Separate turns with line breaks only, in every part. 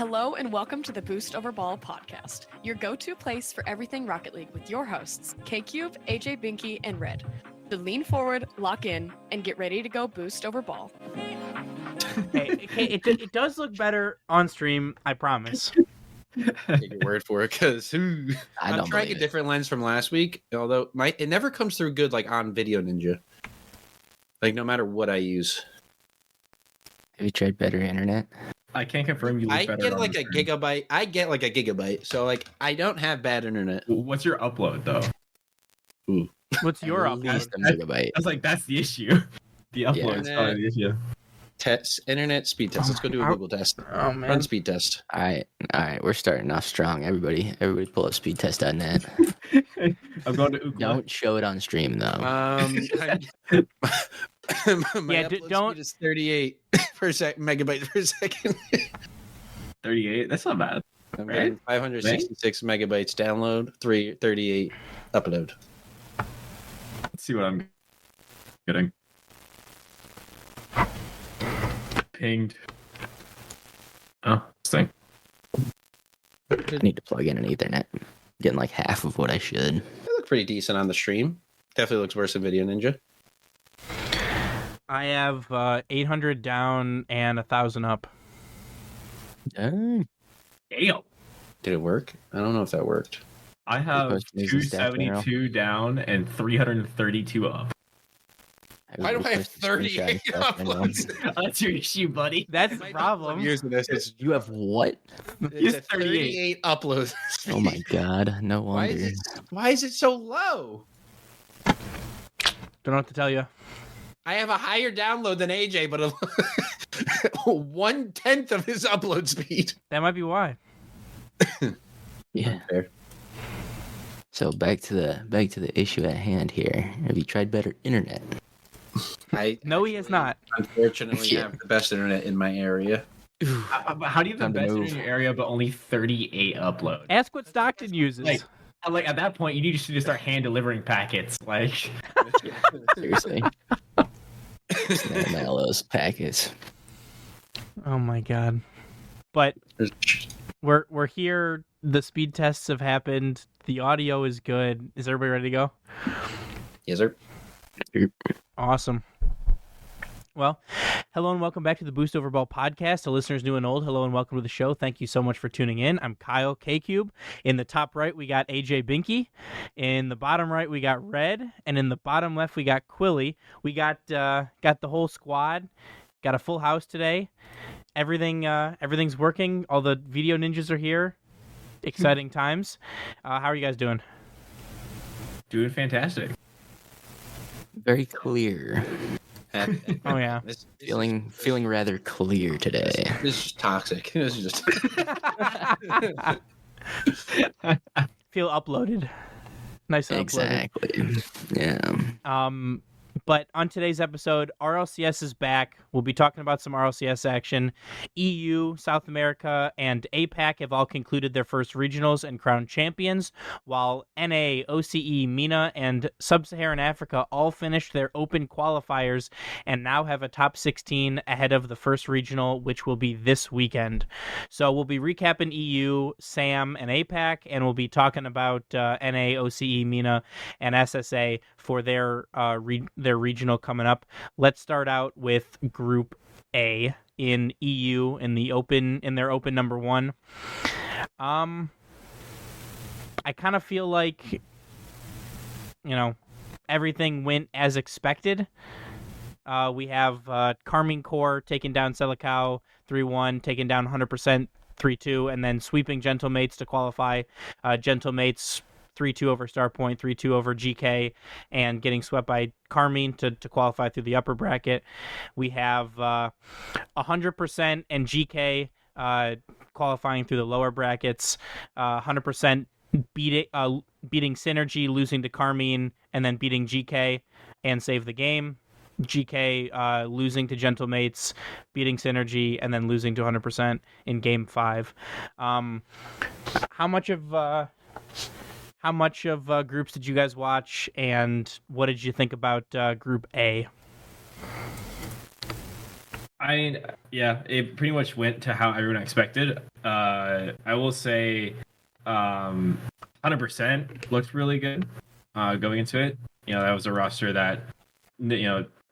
Hello and welcome to the Boost Over Ball podcast, your go-to place for everything Rocket League with your hosts, K-Cube, AJ Binky, and Red. So lean forward, lock in, and get ready to go Boost Over Ball.
Hey, it does look better on stream, I promise.
Take your word for it, because I'm trying a different lens from last week, although it never comes through good like on Video Ninja. Like no matter what I use.
Have you tried better internet?
I can't confirm you look better.
I get like a gigabyte. So like I don't have bad internet.
What's your upload though?
Ooh.
What's your
At
upload?
least a megabyte.
I was like, that's the issue. The upload is probably the issue.
Internet speed test. Let's go do a Google test.
Oh man.
Run speed test.
All right, we're starting off strong. Everybody pull up speedtest.net.
I'm going to Ookla.
Don't show it on stream though.
My upload
don't.
speed is 38 megabytes per second.
38. That's not bad.
I'm
Right?
getting 566 megabytes download, 338 upload.
Let's see what I'm getting. Pinged. Oh, this thing.
I need to plug in an Ethernet. Getting like half of what I should.
It looked pretty decent on the stream. Definitely looks worse than Video Ninja.
I have 800 down and 1,000 up.
Dang.
Damn.
Did it work? I don't know if that worked.
I have
Post news and stats,
272 down and 332 up.
Why do I have 38 uploads?
That's your issue, buddy.
That's the problem.
Using this,
You have what?
it's a 38 uploads.
Oh my god, no
Why
wonder.
why is it so low?
Don't know what to tell you.
I have a higher download than AJ, but 1/10 of his upload speed.
That might be why.
Yeah.
Fair.
So back to the issue at hand here. Have you tried better internet?
No, he has not.
Unfortunately,
Shit.
have the best internet in my area.
How do you have the
Time to
best
move.
in your area but only 38 upload?
Ask what Stockton uses.
Like at that point, you need to start hand delivering packets. Like,
Seriously. Snail those packets.
Oh my god. But we're here. The speed tests have happened. The audio is good. Is everybody ready to go?
Yes, sir.
Awesome. Well, hello and welcome back to the Boost Over Ball podcast. To listeners new and old, hello and welcome to the show. Thank you so much for tuning in. I'm Kyle K-Cube. In the top right, we got AJ Binky. In the bottom right, we got Red. And in the bottom left, we got Quilly. We got the whole squad. Got a full house today. Everything's working. All the video ninjas are here. Exciting times. How are you guys doing?
doing fantastic.
Very clear.
Oh yeah.
This
Feeling rather clear today.
This is toxic. This is just
Feel uploaded. Nice and uploaded.
Exactly. Yeah.
But on today's episode, RLCS is back. We'll be talking about some RLCS action. EU, South America, and APAC have all concluded their first regionals and crowned champions, while NA, OCE, MENA, and Sub-Saharan Africa all finished their open qualifiers and now have a top 16 ahead of the first regional, which will be this weekend. So we'll be recapping EU, SAM, and APAC, and we'll be talking about NA, OCE, MENA, and SSA for their regional coming up. Let's start out with Group A in EU in their open number 1. I kind of feel like everything went as expected. We have Carmine Core taking down Selikau 3-1, taking down 100% 3-2, and then sweeping Gentlemates to qualify. Gentlemates 3-2 over Starpoint, 3-2 over GK, and getting swept by Carmine to qualify through the upper bracket. We have 100% and GK qualifying through the lower brackets, 100% beating Synergy, losing to Carmine, and then beating GK and save the game. GK losing to Gentlemates, beating Synergy, and then losing to 100% in Game 5. How much of groups did you guys watch, and what did you think about Group A?
I mean, yeah, it pretty much went to how everyone expected. I will say, 100% looked really good going into it. That was a roster that,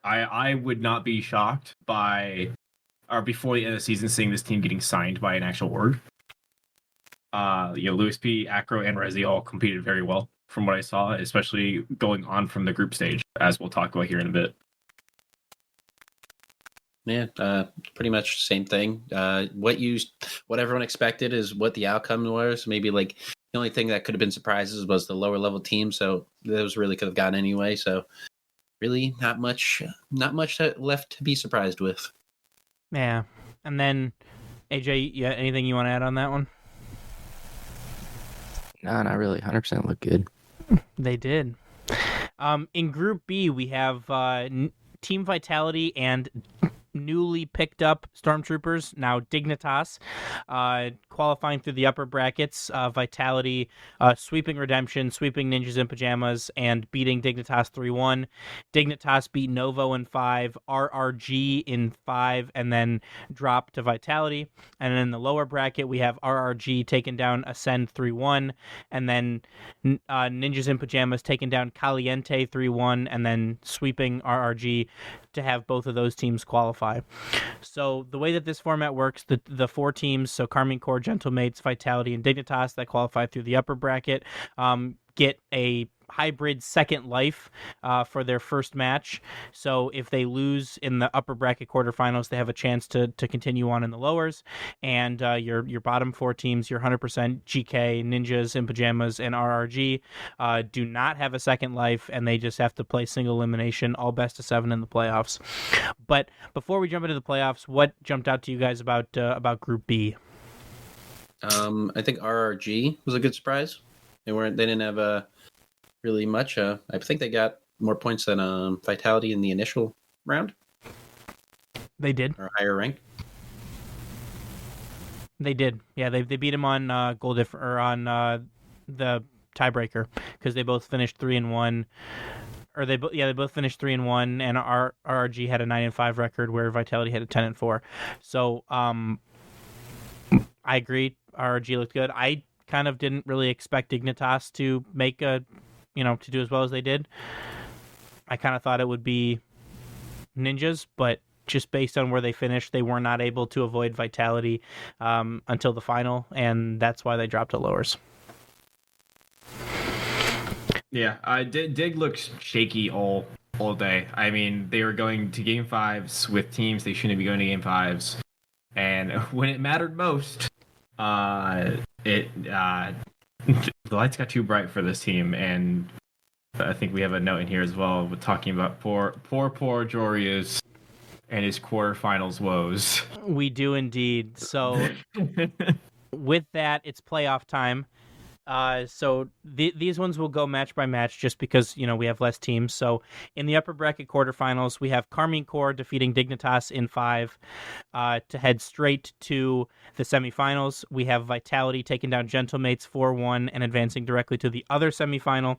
I would not be shocked by, or before the end of the season, seeing this team getting signed by an actual org. Lewis P, Acro, and Resi all competed very well from what I saw, especially going on from the group stage, as we'll talk about here in a bit.
Yeah, pretty much same thing. What everyone expected is what the outcome was. Maybe like the only thing that could have been surprises was the lower level team. So those really could have gone anyway. So really, not much left to be surprised with.
Yeah, and then AJ, yeah, anything you want to add on that one?
No, not really. 100% look good.
They did. In Group B, we have Team Vitality and newly picked up Stormtroopers, now Dignitas, qualifying through the upper brackets. Vitality sweeping Redemption, sweeping Ninjas in Pajamas, and beating Dignitas 3-1. Dignitas beat Novo in 5, RRG in 5, and then dropped to Vitality. And in the lower bracket, we have RRG taking down Ascend 3-1, and then Ninjas in Pajamas taking down Caliente 3-1, and then sweeping RRG to have both of those teams qualify. So the way that this format works, the 4 teams, so Carmine Corps, Gentlemates, Vitality, and Dignitas that qualify through the upper bracket, get a hybrid second life for their first match. So if they lose in the upper bracket quarterfinals, they have a chance to continue on in the lowers. And your bottom 4 teams, your 100% GK, Ninjas in Pajamas, and RRG, do not have a second life, and they just have to play single elimination, all best of 7 in the playoffs. But before we jump into the playoffs, what jumped out to you guys about Group B?
I think RRG was a good surprise. They didn't have really much. I think they got more points than Vitality in the initial round.
They did,
or higher rank.
They did. Yeah, they beat him on the tiebreaker because they both finished 3-1. Or they both finished 3-1, and RRG had a 9-5 record where Vitality had a 10-4. So I agree. RRG looked good. I kind of didn't really expect Dignitas to make to do as well as they did. I kind of thought it would be Ninjas, but just based on where they finished, they were not able to avoid Vitality until the final, and that's why they dropped to lowers.
Yeah, Dig looks shaky all day. I mean, they were going to game 5s with teams they shouldn't be going to game 5s, and when it mattered most, the lights got too bright for this team, and I think we have a note in here as well with talking about poor Jorius and his quarterfinals woes.
We do indeed. So with that, it's playoff time. So these ones will go match by match just because, we have less teams. So in the upper bracket quarterfinals, we have Carmine Corps defeating Dignitas in 5 to head straight to the semifinals. We have Vitality taking down Gentlemates 4-1 and advancing directly to the other semifinal.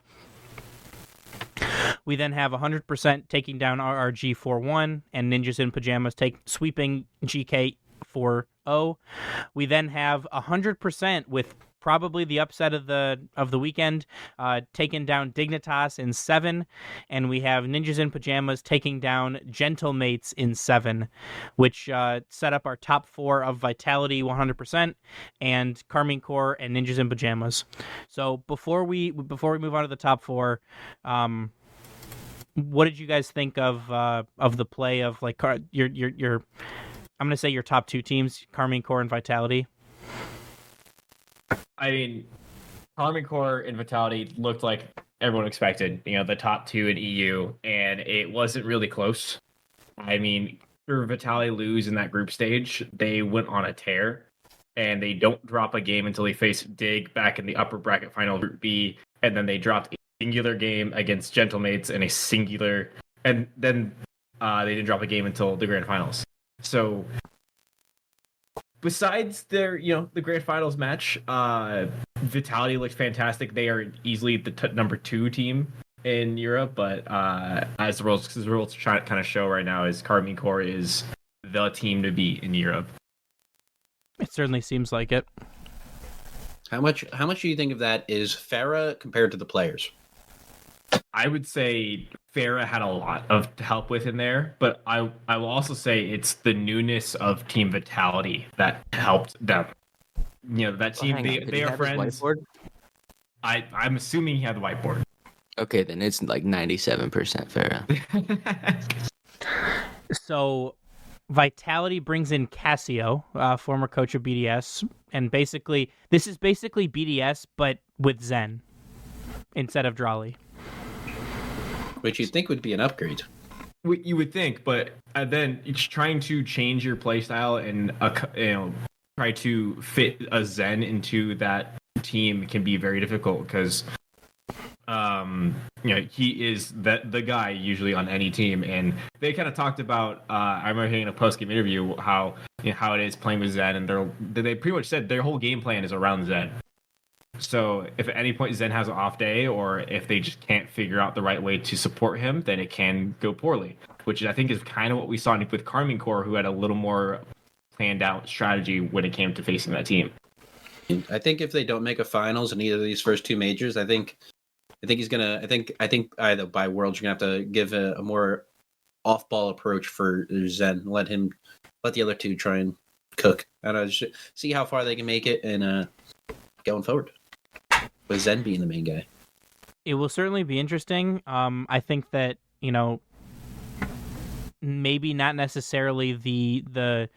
We then have 100% taking down RRG 4-1 and Ninjas in Pajamas sweeping GK 4-0. We then have 100% with probably the upset of the weekend, taking down Dignitas in 7, and we have Ninjas in Pajamas taking down Gentlemates in 7, which set up our top 4 of Vitality 100% and Carmine Corps and Ninjas in Pajamas. So before we move on to the top 4, what did you guys think of the play of like your I'm gonna say your top 2 teams, Carmine Corps and Vitality?
I mean, Carmine Corps and Vitality looked like everyone expected, the top 2 in EU, and it wasn't really close. I mean, for Vitality lose in that group stage, they went on a tear, and they don't drop a game until they face Dig back in the upper bracket final Group B, and then they dropped a singular game against Gentlemates and and then they didn't drop a game until the grand finals. So besides their, the grand finals match, Vitality looked fantastic. They are easily the number 2 team in Europe, but as the rules kind of show right now, is Carmine Corps is the team to beat in Europe.
It certainly seems like it.
How much do you think of that is Farah compared to the players?
I would say Farah had a lot of help with in there, but I will also say it's the newness of Team Vitality that helped them. That team, they are friends. I'm assuming he had the whiteboard.
Okay, then it's like 97% Farah.
So Vitality brings in Cassio, former coach of BDS, and this is basically BDS but with Zen instead of Drawley.
Which you'd think would be an upgrade.
You would think, but then it's trying to change your playstyle and try to fit a Zen into that team can be very difficult because he is the guy usually on any team, and they kind of talked about. I remember hearing in a post-game interview how it is playing with Zen, and they pretty much said their whole game plan is around Zen. So if at any point Zen has an off day, or if they just can't figure out the right way to support him, then it can go poorly. Which I think is kind of what we saw with Karmine Corps, who had a little more planned out strategy when it came to facing that team.
I think if they don't make a finals in either of these first two majors, I think he's gonna. I think either by Worlds you're gonna have to give a more off-ball approach for Zen. Let the other two try and cook. I don't know, see how far they can make it, and going forward with Zen being the main guy.
It will certainly be interesting. I think that maybe not necessarily the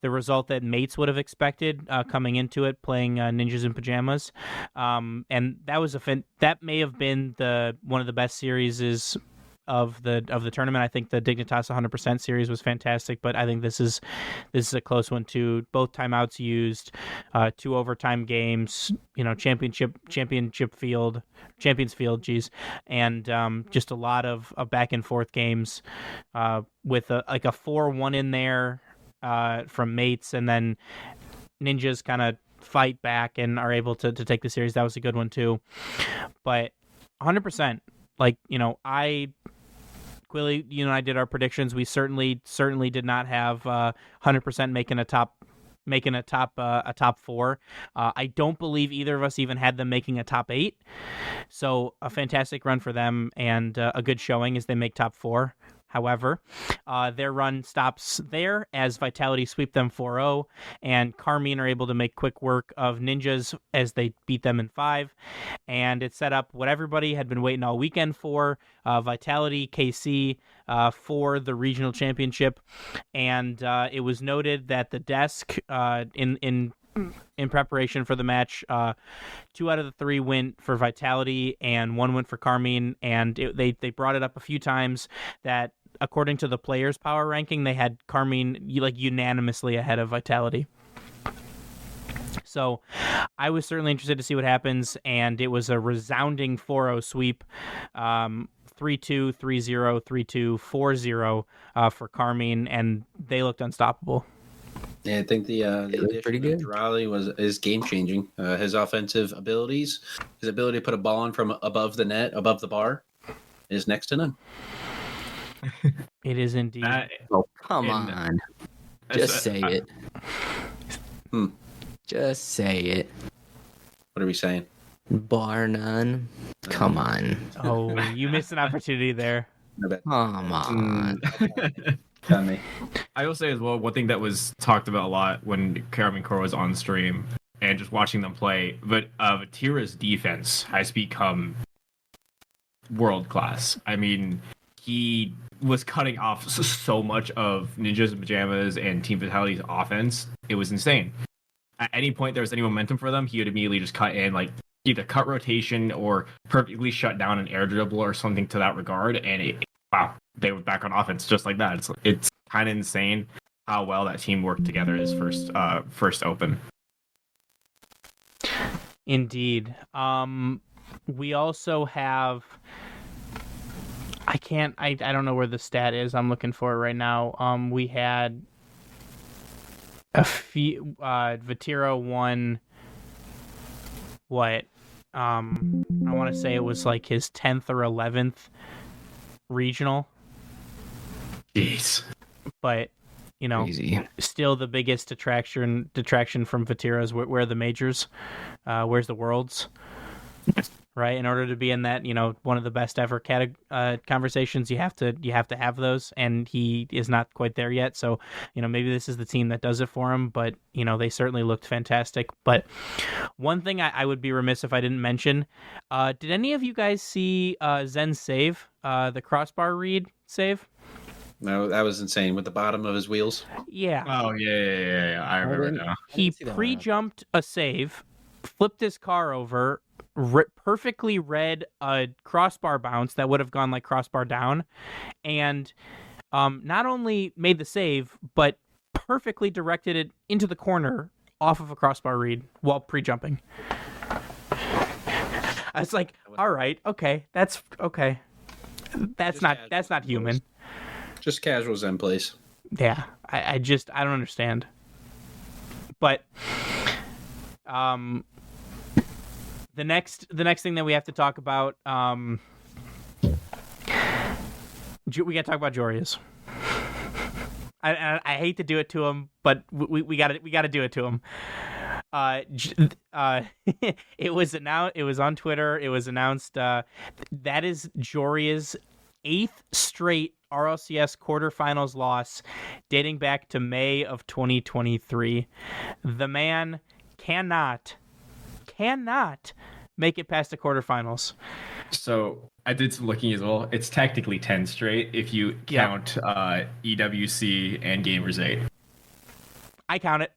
result that mates would have expected coming into it, playing Ninjas in Pajamas, and that was that may have been one of the best series of the tournament. I think the Dignitas 100% series was fantastic, but I think this is a close one too. Both timeouts used, 2 overtime games, champions field, and just a lot of back and forth games with a 4-1 in there from mates, and then Ninjas kind of fight back and are able to take the series. That was a good one too. But 100%, Quilly, you and I did our predictions. We certainly did not have 100% making a top 4. I don't believe either of us even had them making a top 8. So a fantastic run for them, and a good showing as they make top 4. However, their run stops there as Vitality sweep them 4-0, and Karmine are able to make quick work of Ninjas as they beat them in 5. And it set up what everybody had been waiting all weekend for, Vitality KC for the regional championship. And it was noted that the desk in preparation for the match, 2 out of the 3 went for Vitality and 1 went for Karmine, and they brought it up a few times that according to the players' power ranking, they had Karmine unanimously ahead of Vitality. So I was certainly interested to see what happens, and it was a resounding 4-0 sweep. 3-2, 3-0, 3-2, 4-0 for Karmine, and they looked unstoppable.
Yeah, I think the addition of Raleigh is game changing. His offensive abilities, his ability to put a ball in from above the net, above the bar, is next to none.
It is indeed.
Come on, just say it. Just say it.
What are we saying?
Bar none. Come on.
Oh, you missed an opportunity there.
Come on.
Me.
I will say as well, one thing that was talked about a lot when Karmine Corps was on stream and just watching them play, but Vatira's defense has become world class. I mean, he was cutting off so much of Ninjas in Pajamas and Team Vitality's offense. It was insane. At any point there was any momentum for them, he would immediately just cut in, either cut rotation or perfectly shut down an air dribble or something to that regard, and wow, they were back on offense just like that. It's kind of insane how well that team worked together as first open.
Indeed. We also have. I don't know where the stat is. I'm looking for it right now. We had a few. Vatira won. What? I want to say it was his 10th or 11th regional.
Jeez.
But
Crazy.
still the biggest detraction from Vatira is where are the majors, where's the worlds, right? In order to be in that, one of the best ever conversations, you have to have those, and he is not quite there yet. So, maybe this is the team that does it for him, but they certainly looked fantastic. But one thing I would be remiss if I didn't mention, did any of you guys see Zen's save, the crossbar read save?
No, that was insane with the bottom of his wheels.
Yeah.
Oh yeah. I remember now.
He
see that one.
pre-jumped a save, flipped his car over, perfectly read a crossbar bounce that would have gone like crossbar down, and not only made the save, but perfectly directed it into the corner off of a crossbar read while pre-jumping. I was like, all right, okay, that's okay. That's not human.
Just casual Zen plays.
Yeah, I don't understand. But the next thing that we have to talk about, we got to talk about Jorius. I hate to do it to him, but we got to do it to him. It was on Twitter. It was announced that is Joria's 8th straight RLCS quarterfinals loss, dating back to May of 2023. The man cannot make it past the quarterfinals.
So I did some looking as well. It's technically 10 straight if you count EWC and Gamers 8.
I count it.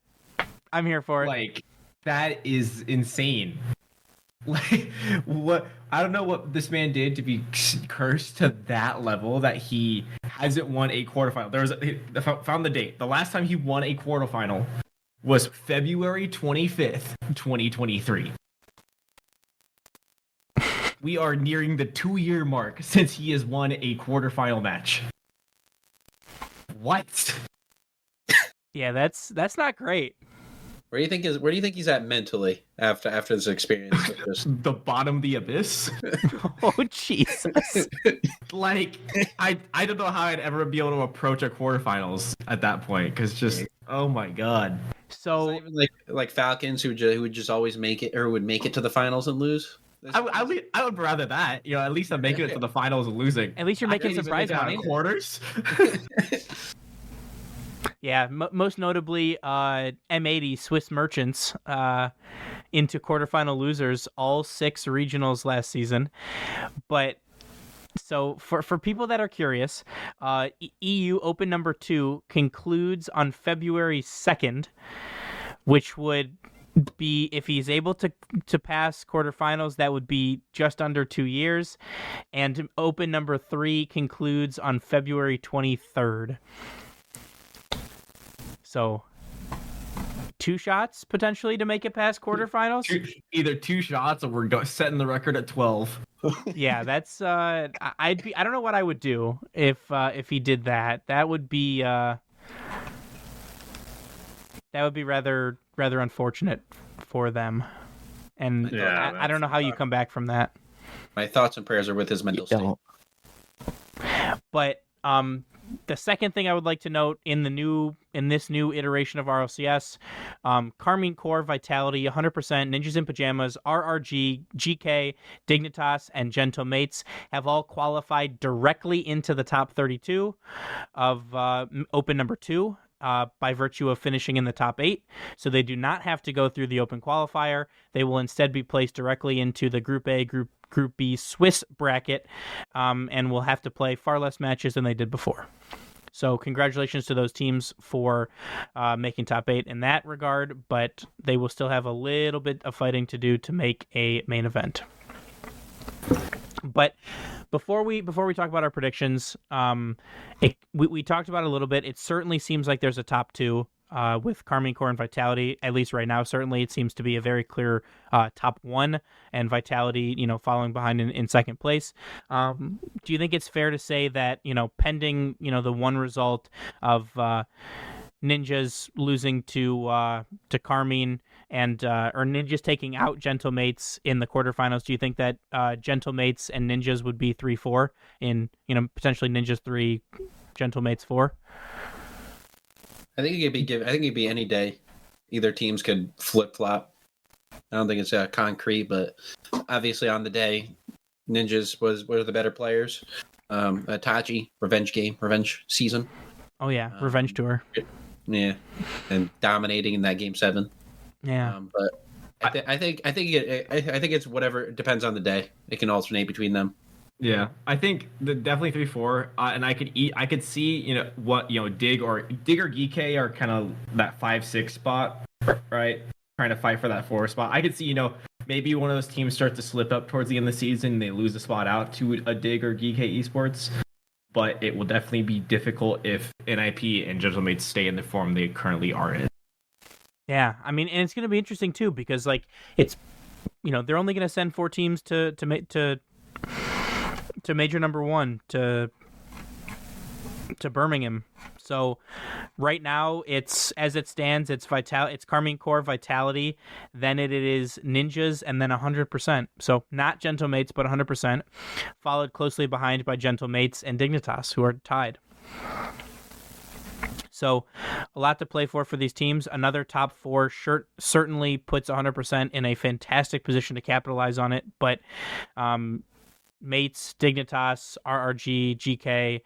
I'm here for it.
Like, that is insane. Like, what? I don't know what this man did to be cursed to that level that he hasn't won a quarterfinal. I found the date. The last time he won a quarterfinal was February 25th, 2023. We are nearing the 2-year mark since he has won a quarterfinal match. What?
Yeah, that's not great.
Where do you think he's at mentally after this experience?
The bottom of the abyss?
Oh, Jesus.
Like, I don't know how I'd ever be able to approach a quarterfinals at that point, because just, oh my god.
So,
It's not even like Falcons who would just always make it, or would make it to the finals and lose.
I would rather that. At least I'm making it to the finals and losing.
at least you're making some prize money.
Quarters.
Yeah, most notably M80 Swiss Merchants into quarterfinal losers, all 6 regionals last season. But so for people that are curious, EU Open number 2 concludes on February 2nd, which would be, if he's able to pass quarterfinals, that would be just under 2 years. And Open number 3 concludes on February 23rd. So 2 shots potentially to make it past quarterfinals.
Either 2 shots, or we're setting the record at 12.
Yeah, that's I don't know what I would do if he did that. That would be rather unfortunate for them. And
Yeah,
I don't know how you come back from that.
My thoughts and prayers are with his mental state.
But the second thing I would like to note in this new iteration of RLCS, Carmine Core, Vitality, 100%, Ninjas in Pajamas, RRG, GK, Dignitas, and Gentle Mates have all qualified directly into the top 32 of Open number 2. By virtue of finishing in the top 8. So they do not have to go through the open qualifier. They will instead be placed directly into the Group A, Group B Swiss bracket, and will have to play far less matches than they did before. So congratulations to those teams for making top 8 in that regard, but they will still have a little bit of fighting to do to make a main event. But before we talk about our predictions, we talked about it a little bit. It certainly seems like there's a top 2 with Carmine Core and Vitality, at least right now. Certainly, it seems to be a very clear top 1, and Vitality, following behind in second place. Do you think it's fair to say that, pending, the one result of Ninjas losing to Carmine and or Ninjas taking out Gentle Mates in the quarterfinals, do you think that Gentle Mates and Ninjas would be 3-4 in potentially Ninjas 3, Gentle Mates 4?
I think it'd be any day. Either teams could flip flop. I don't think it's concrete, but obviously on the day, Ninjas were the better players. Tachi, revenge season.
Oh yeah, revenge tour.
Yeah, and dominating in that game 7.
Yeah,
but I think it's whatever. It depends on the day. It can alternate between them.
Yeah, I think definitely 3-4, and I could see what Dig or GK are kind of that 5-6 spot, right? Trying to fight for that 4 spot. I could see maybe one of those teams start to slip up towards the end of the season. And they lose a spot out to a Dig or GK Esports, but it will definitely be difficult if NIP and Gentlemates stay in the form they currently are in.
yeah. I mean, and it's going to be interesting too because like it's they're only going to send 4 teams to major number 1 to Birmingham. So right now it's as it stands, it's Carmine Corps, Vitality, then it is Ninjas, and then 100%. So not Gentlemates, but 100%, followed closely behind by Gentlemates and Dignitas, who are tied. So a lot to play for these teams. Another top 4 certainly puts 100% in a fantastic position to capitalize on it, but Mates, Dignitas, RRG, GK,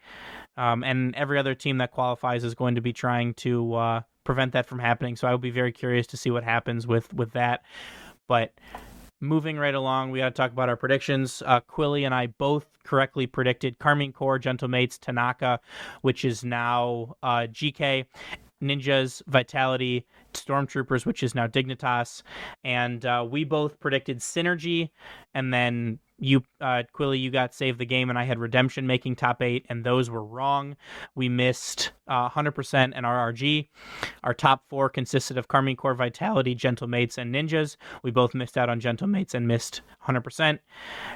and every other team that qualifies is going to be trying to prevent that from happening. So I will be very curious to see what happens with that. But moving right along, we got to talk about our predictions. Quilly and I both correctly predicted Carmine Corps, Gentlemates, Tanaka, which is now GK, Ninjas, Vitality, Stormtroopers, which is now Dignitas, and we both predicted Synergy, and then you, Quilly, you got Save the Game, and I had Redemption making top 8, and those were wrong. We missed 100% and RRG. Our top 4 consisted of Carmine Corps, Vitality, Gentlemates, and Ninjas. We both missed out on Gentlemates and missed 100%.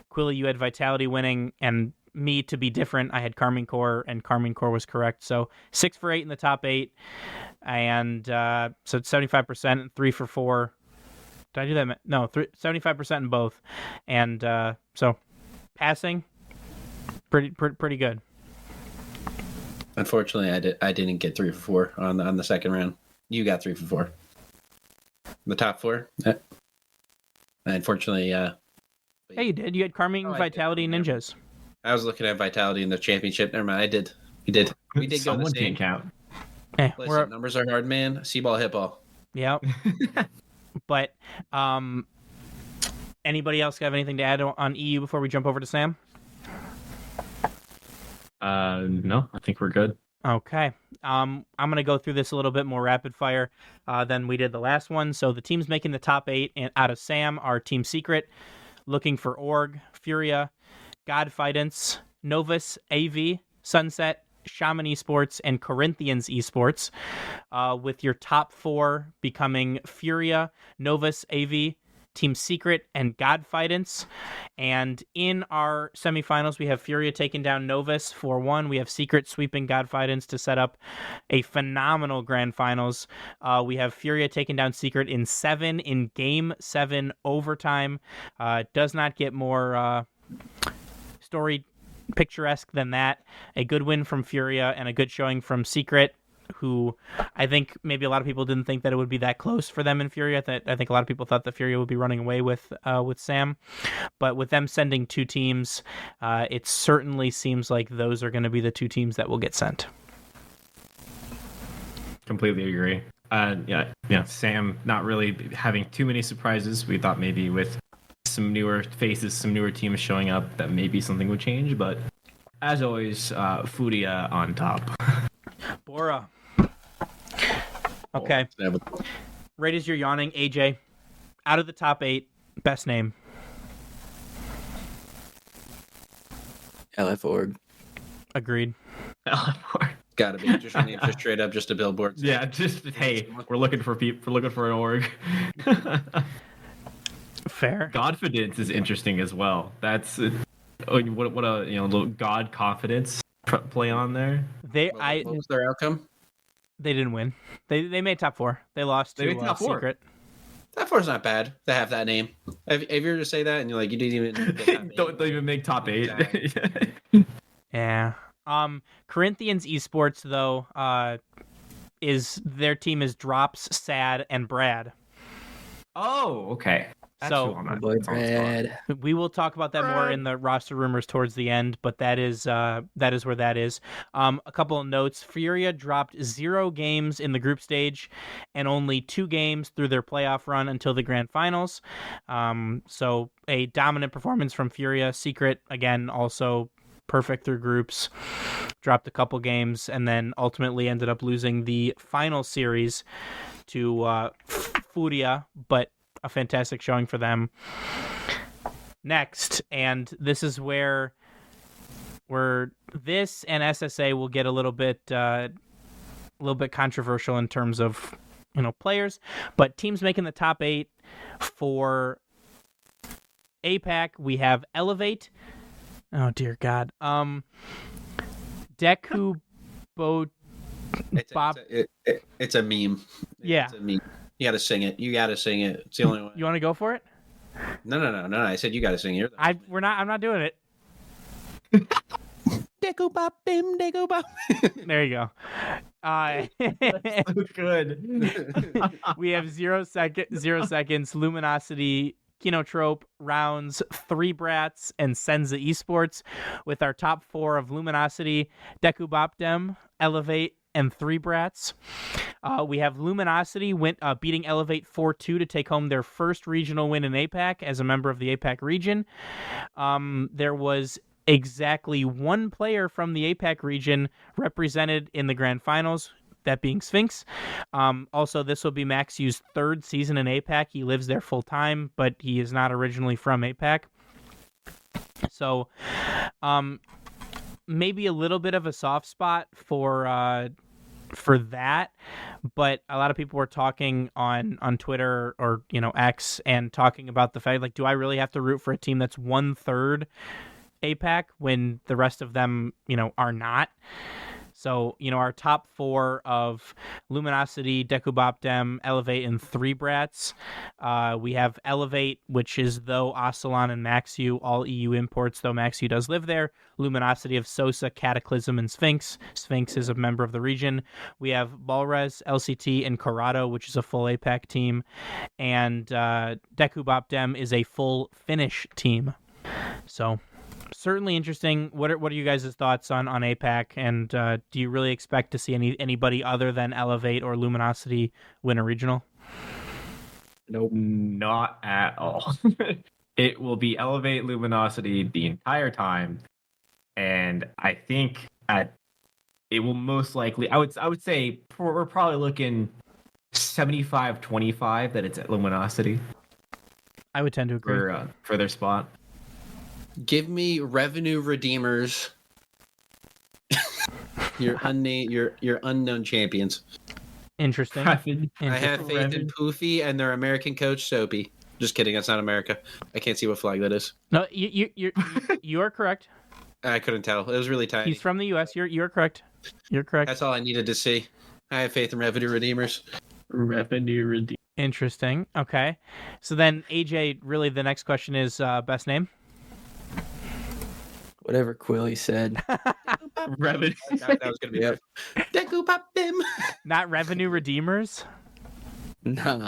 Quilly, you had Vitality winning, and me, to be different, I had Carmine Corps, and Carmine Corps was correct. So 6 for 8 in the top 8, and so it's 75%, and 3 for 4. Did I do that? No, 75% in both, and so passing, pretty good.
Unfortunately, I didn't get 3 for 4 on the second round. You got 3 for 4. The top 4. Unfortunately,
Yeah, you did. You had Carmine, Vitality, Ninjas.
I was looking at Vitality in the championship. Never mind. I did. We did. We did go the same.
Can't count.
Hey,
Listen, numbers are hard, man. C-ball, hit ball.
Yeah. But anybody else have anything to add on EU before we jump over to Sam?
No, I think we're good.
Okay. I'm going to go through this a little bit more rapid fire than we did the last one. So the teams making the top 8 out of Sam are Team Secret, Looking for Org, Furia, Godfidence, Novus, AV, Sunset, Shaman Esports, and Corinthians Esports, with your top 4 becoming Furia, Novus, AV, Team Secret, and Godfidence. And in our semifinals, we have Furia taking down Novus 4-1. We have Secret sweeping Godfidence to set up a phenomenal grand finals. We have Furia taking down Secret in 7 in Game 7 overtime. Does not get more story picturesque than that. A good win from Furia and a good showing from Secret, who I think maybe a lot of people didn't think that it would be that close for them in Furia. I think a lot of people thought that Furia would be running away with Sam, but with them sending 2 teams, it certainly seems like those are going to be the 2 teams that will get sent.
Completely agree. Sam not really having too many surprises. We thought maybe with some newer faces, some newer teams showing up, that maybe something would change, but as always, Furia on top.
Bora. Okay. Right as you're yawning, AJ, out of the top 8, best name.
LF Org.
Agreed.
Gotta be just your name, just straight up, just a billboard.
Yeah, just hey, we're looking for people. We're looking for an org.
Fair.
Godfidence is interesting as well. That's what a little God confidence play on there.
What was their outcome?
They didn't win. They made top 4. They lost to
top 4.
Secret.
Top 4 is not bad to have that name. If you were to say that and you're like, you didn't even get that
don't even make top 8.
Yeah. Corinthians Esports though, is their team is Drops, Sad, and Brad.
Oh, okay. That's
So-
who I'm at.
Boy,
That's on the spot.
Brad.
We will talk about that more in the roster rumors towards the end, but that is where that is. A couple of notes: Furia dropped 0 games in the group stage, and only 2 games through their playoff run until the grand finals. So a dominant performance from Furia. Secret again, also perfect through groups. Dropped a couple games, and then ultimately ended up losing the final series to Furia, but a fantastic showing for them. Next, and this is where this and SSA will get a little bit controversial in terms of players, but teams making the top 8 for APAC. We have Elevate. Oh dear God. Deku Bo. Bob.
It's a meme.
Yeah.
It's a meme. You got to sing it. It's the only way.
You want to go for it?
No. I said you got to sing it.
I'm not doing it.
Deku bop bim, deku bop.
There you go.
So good.
We have 0 seconds. Luminosity, Kinotrope, Rounds, 3 Brats, and Senza Esports, with our top 4 of Luminosity, Deku Bopdem, Elevate, and 3 Brats. We have Luminosity beating Elevate 4-2 to take home their first regional win in APAC as a member of the APAC region. There was exactly 1 player from the APAC region represented in the grand finals, that being Sphinx. Also, this will be Max U's 3rd season in APAC. He lives there full time, but he is not originally from APAC. So, maybe a little bit of a soft spot for that, but a lot of people were talking on Twitter or X and talking about the fact, like, do I really have to root for a team that's 1/3 APAC when the rest of them are not? So, our top 4 of Luminosity, Deku Bopdem, Elevate, and 3 Brats. We have Elevate, which is though Ocelon and Maxu, all EU imports, though Maxu does live there. Luminosity of Sosa, Cataclysm, and Sphinx. Sphinx is a member of the region. We have Balres, LCT, and Corrado, which is a full APAC team. And Deku Bopdem is a full Finnish team. So, certainly interesting. What are you guys' thoughts on APAC, and do you really expect to see anybody other than Elevate or Luminosity win a regional?
Nope, not at all. It will be Elevate, Luminosity the entire time, and I think it will most likely. I would say we're probably looking 75-25 that it's at Luminosity.
I would tend to agree
for their spot.
Give me Revenue Redeemers. Your unknown champions.
Interesting.
I have faith in Poofy and their American coach Soapy. Just kidding, that's not America. I can't see what flag that is.
No, you are correct.
I couldn't tell. It was really tiny.
He's from the U.S. You're correct. You're correct.
That's all I needed to see. I have faith in Revenue Redeemers.
Revenue Redeemers.
Interesting. Okay. So then, AJ, really the next question is best name?
Whatever Quilly said.
Revenue.
That was going to be it. Deku Pop Bim.
Not Revenue Redeemers?
No.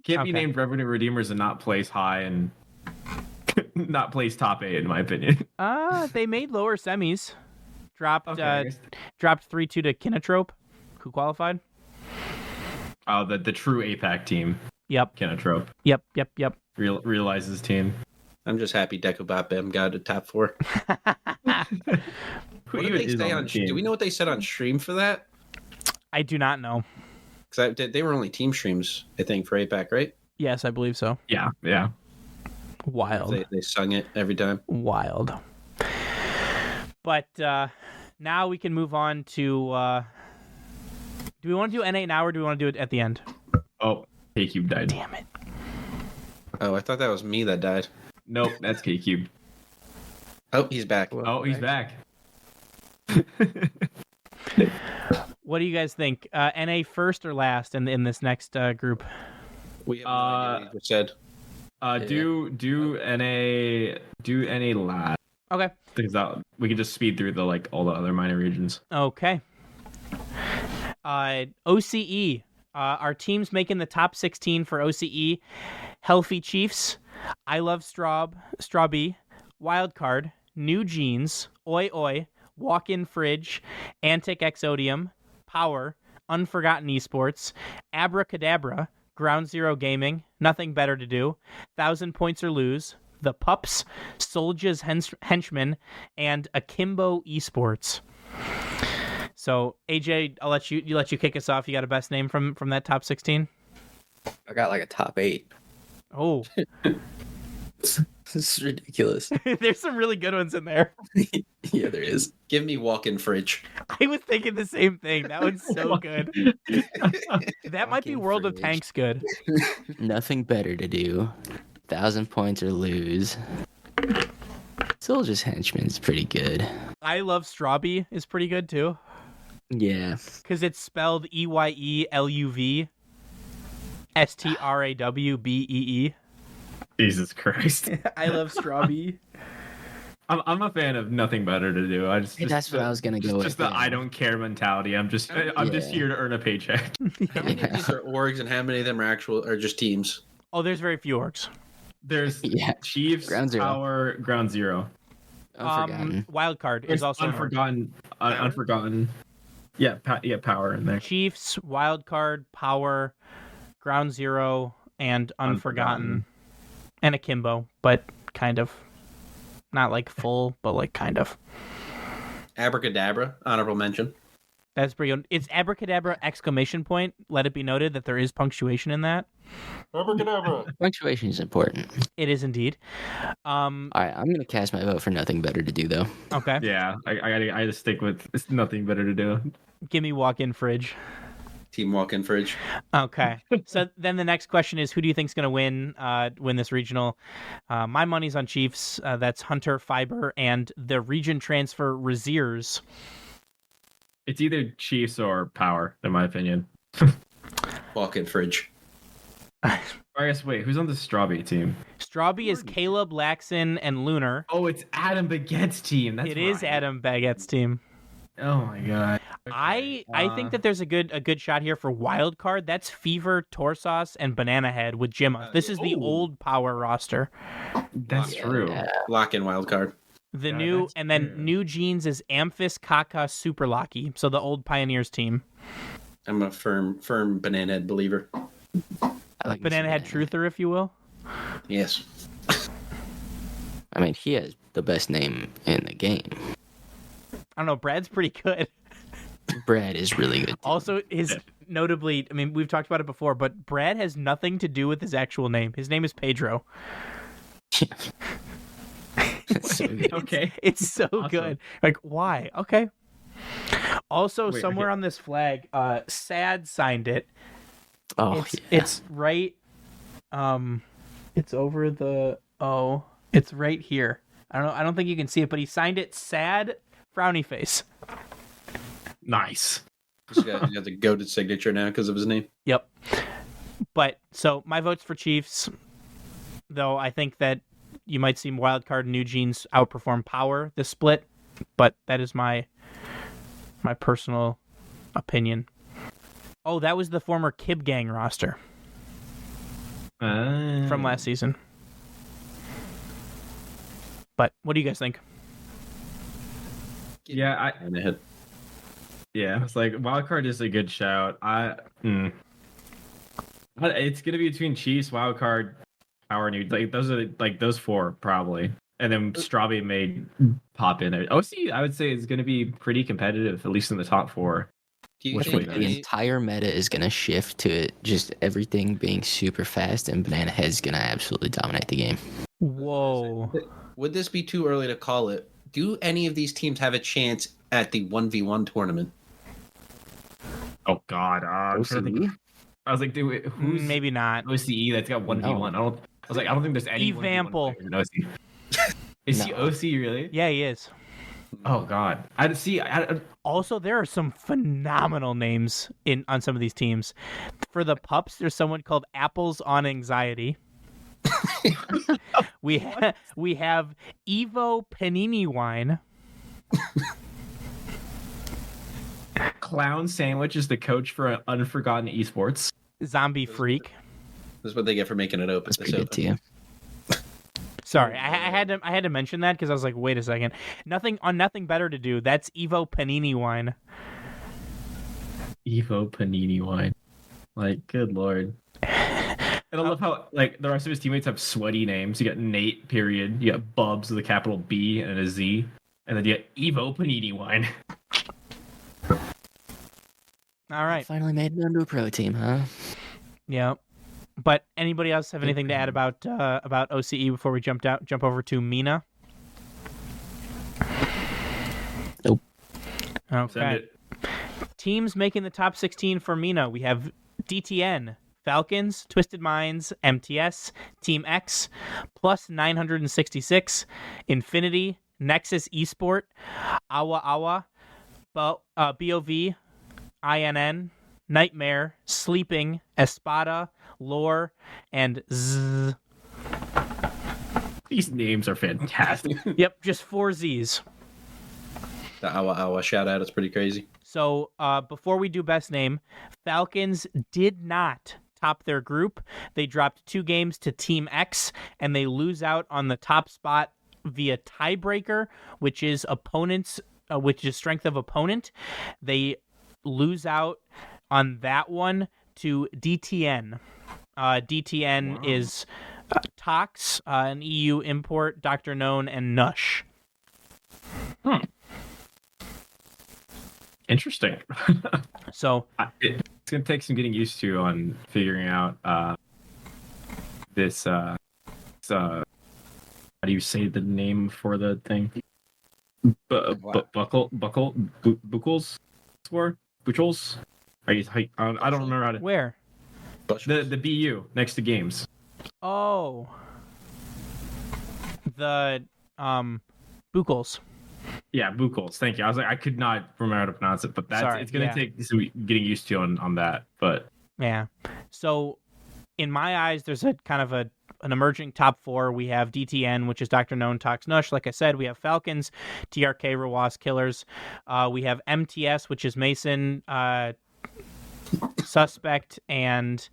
Can't be named Revenue Redeemers and not place high and not place top 8, in my opinion.
They made lower semis. Dropped 3-2 to Kinotrope, who qualified.
Oh, the true APAC team.
Yep.
Kinotrope.
Yep.
Realizes team.
I'm just happy Deku Bop Bim got a top 4.
Who even is on the team?
Do we know what they said on stream for that?
I do not know.
Because they were only team streams, I think, for APAC, right?
Yes, I believe so.
Yeah.
Wild.
They sung it every time.
Wild. But now we can move on to... do we want to do N8 now, or do we want to do it at the end?
Oh, K-Cube died.
Damn it.
Oh, I thought that was me that died.
Nope, that's K-Cube.
Oh, he's back.
Oh, he's back.
What do you guys think? NA first or last in this next group?
We have no idea what you just said.
Do NA last.
Okay.
Because we can just speed through all the other minor regions.
Okay. OCE. Our teams making the top 16 for OCE: Healthy Chiefs, I Love Strawbee, Wild Card, New Jeans, Oi Oi, Walk-In Fridge, Antic Exodium, Power, Unforgotten Esports, Abracadabra, Ground Zero Gaming, Nothing Better to Do, 1,000 Points or Lose, The Pups, Soldier's Henchman, and Akimbo Esports. So AJ, I'll let you kick us off. You got a best name from that top 16?
I got like a top 8.
Oh,
This is ridiculous.
there's some really good ones in there.
Yeah, there is.
Give me walk-in fridge.
I was thinking the same thing. That one's so good. That might be
Walk-In
World of
Fridge.
Tanks good.
Nothing Better to Do, 1,000 Points or Lose. Soldier's Henchman is pretty good.
I Love Strawbee is pretty good too,
Yeah.
because it's spelled EYELUV STRAWBEE.
Jesus Christ.
I Love Strawbee.
I'm a fan of Nothing Better to Do.
That's what I was gonna go with.
Just the
yeah.
I don't care mentality. I'm just
Yeah.
here to earn a paycheck.
How many of these are orgs and how many of them are just teams?
Oh, there's very few orcs.
There's
Yeah.
Chiefs,
Ground Zero.
Power, Ground Zero.
Unforgotten.
Wild Card
There's
is also an orc.
Unforgotten. Yeah, Power in there.
Chiefs, Wild Card, Power, Ground Zero, and Unforgotten. And Akimbo, but kind of. Not like full, but like kind of.
Abracadabra, honorable mention.
That's pretty good. It's Abracadabra ! Let it be noted that there is punctuation in that.
Abracadabra.
Punctuation is important.
It is indeed.
All right, I'm gonna cast my vote for Nothing Better to Do, though.
Okay.
Yeah, I gotta stick with it's Nothing Better to Do.
Give me Walk-In Fridge.
Team walk-in fridge.
Okay. So then the next question is, who do you think's going to win this regional? My money's on Chiefs. That's Hunter, Fiber, and the region transfer Raziers.
It's either Chiefs or Power, in my opinion.
Walk-in fridge.
I guess wait, who's on the Strawbee team?
Strawbee is Caleb, Laxon, and Lunar.
Oh, it's Adam Baguette's team. That's
It is
right.
Adam Baggett's team.
Oh my god.
I think that there's a good shot here for Wild Card. That's Fever, Torsauce, and Banana Head with Jimma. This is the old Power roster.
That's true.
Yeah.
Lock-in wild card.
The
Yeah,
new
that's
and then
true.
New Jeans is Amphis, Kaka, Super Locky. So the old Pioneers team.
I'm a firm banana head believer.
I like
Banana Head Truther, if you will.
Yes.
I mean, he has the best name in the game.
I don't know. Brad's pretty good.
Brad is really good. too.
Also, notably, I mean, we've talked about it before, but Brad has nothing to do with his actual name. His name is Pedro.
That's so good.
Okay.
It's so
Awesome.
good. Like, why? Okay. Also,
Wait,
somewhere
okay.
on this flag, Sad signed it.
Oh,
It's
yeah.
it's right. It's over the O. It's right here. I don't think you can see it, but he signed it. Sad frowny face.
Nice.
He's got the goated signature now because of his name.
Yep. But so my vote's for Chiefs, though I think that you might see Wild Card and New Jeans outperform Power this split, but that is my personal opinion. Oh, that was the former Kib Gang roster from last season. But what do you guys think?
Yeah,
Banana head.
yeah. It's like Wildcard is a good shout. It's gonna be between Chiefs, Wildcard, Power, New. Like those are like those four probably, and then Strawbee may pop in there. OC, I would say, is gonna be pretty competitive, at least in the top four.
Do you
I
Which
think
think
one?
the
any-
entire meta is going to shift to it, just everything being super fast, and Banana Head's going to absolutely dominate the game.
Whoa.
would this be too early to call it? Do any of these teams have a chance at the 1v1 tournament?
Oh God, I'm trying to think. I was like, dude, who's
Maybe not.
OCE that's got 1v1? I don't think there's any 1v1
Evample.
players in OC. Is he
No.
OC really?
Yeah, he is.
Oh God, I see.
Also, there are some phenomenal names on some of these teams. For the Pups, there's someone called Apples on Anxiety. we have Evo Panini Wine.
Clown Sandwich is the coach for Unforgotten Esports.
Zombie Freak.
This is what they get for making it open.
That's pretty good too.
Sorry, I had to mention that because I was like, wait a second, nothing better to do. That's Evo Panini wine.
Evo Panini wine. Like, good lord. And I love how like the rest of his teammates have sweaty names. You got Nate, period. You got Bubs with a capital B and a Z. And then you got Evo Panini wine.
All right.
Finally made it into a pro team, huh?
Yeah. But anybody else have anything to add about OCE before we jump over to Mina?
Nope.
Okay. Teams making the top 16 for Mina. We have DTN, Falcons, Twisted Minds, MTS, Team X, plus 966, Infinity, Nexus Esport, Awa Awa, BOV, INN, Nightmare, Sleeping, Espada, Lore, and Z.
These names are fantastic.
Yep, just 4 Zs.
The Awa Awa shout out. It's pretty crazy.
So before we do best name, Falcons did not top their group. They dropped 2 games to Team X, and they lose out on the top spot via tiebreaker, which is strength of opponent. They lose out on that one to DTN. DTN is Tox, an EU import, Dr. Known, and Nush.
Interesting.
So
it's going to take some getting used to on figuring out this. How do you say the name for the thing? Buckles? Buchels? I don't remember how to.
where?
The BU next to games.
Oh, the Buchels.
Yeah, Buchels. Thank you. I was like, I could not remember how to pronounce it, but it's going to take some getting used to on that. But
yeah, so in my eyes, there's a kind of an emerging top 4. We have DTN, which is Dr. Known, Tox, Nush. Like I said, we have Falcons, TRK, Rawas, Killers. We have MTS, which is Mason, Suspect, and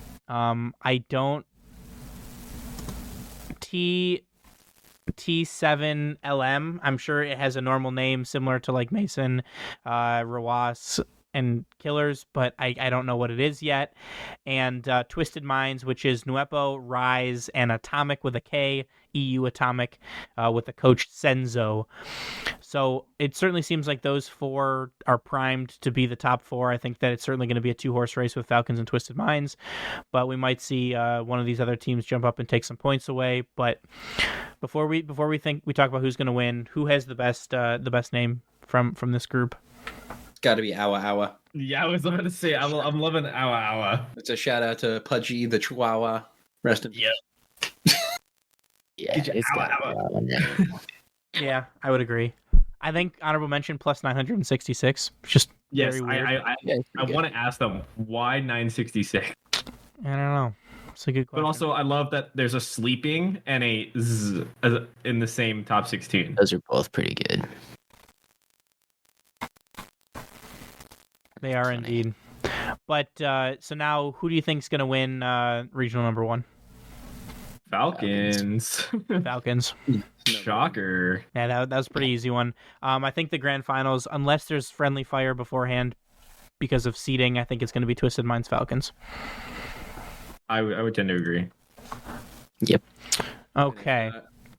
T7LM. I'm sure it has a normal name similar to like Mason, Rawas, and Killers, but I don't know what it is yet. And Twisted Minds, which is Nuepo, Rise, and Atomic with a K, EU Atomic, with the coach Senzo. So it certainly seems like those 4 are primed to be the top 4. I think that it's certainly going to be a 2-horse race with Falcons and Twisted Minds, but we might see one of these other teams jump up and take some points away. But before we talk about who's going to win, who has the best name from this group?
It's got to be Awa Awa.
yeah, I was about to say, I'm loving Awa Awa.
It's a shout out to Pudgy the Chihuahua. Rest in peace.
Yeah,
Get your
it's got
ow, ow.
that one.
Yeah, I would agree. I think honorable mention plus 966. Just
Yes,
very weird.
I want to ask them why 966.
I don't know. It's a good question.
But also, I love that there's a sleeping and a z in the same top 16.
Those are both pretty good.
They are indeed. But so now, who do you think is going to win regional number 1?
Falcons.
Falcons.
Shocker.
Yeah, that was a pretty easy one. I think the grand finals, unless there's friendly fire beforehand because of seeding, I think it's going to be Twisted Minds Falcons.
I would tend to agree.
Yep.
Okay.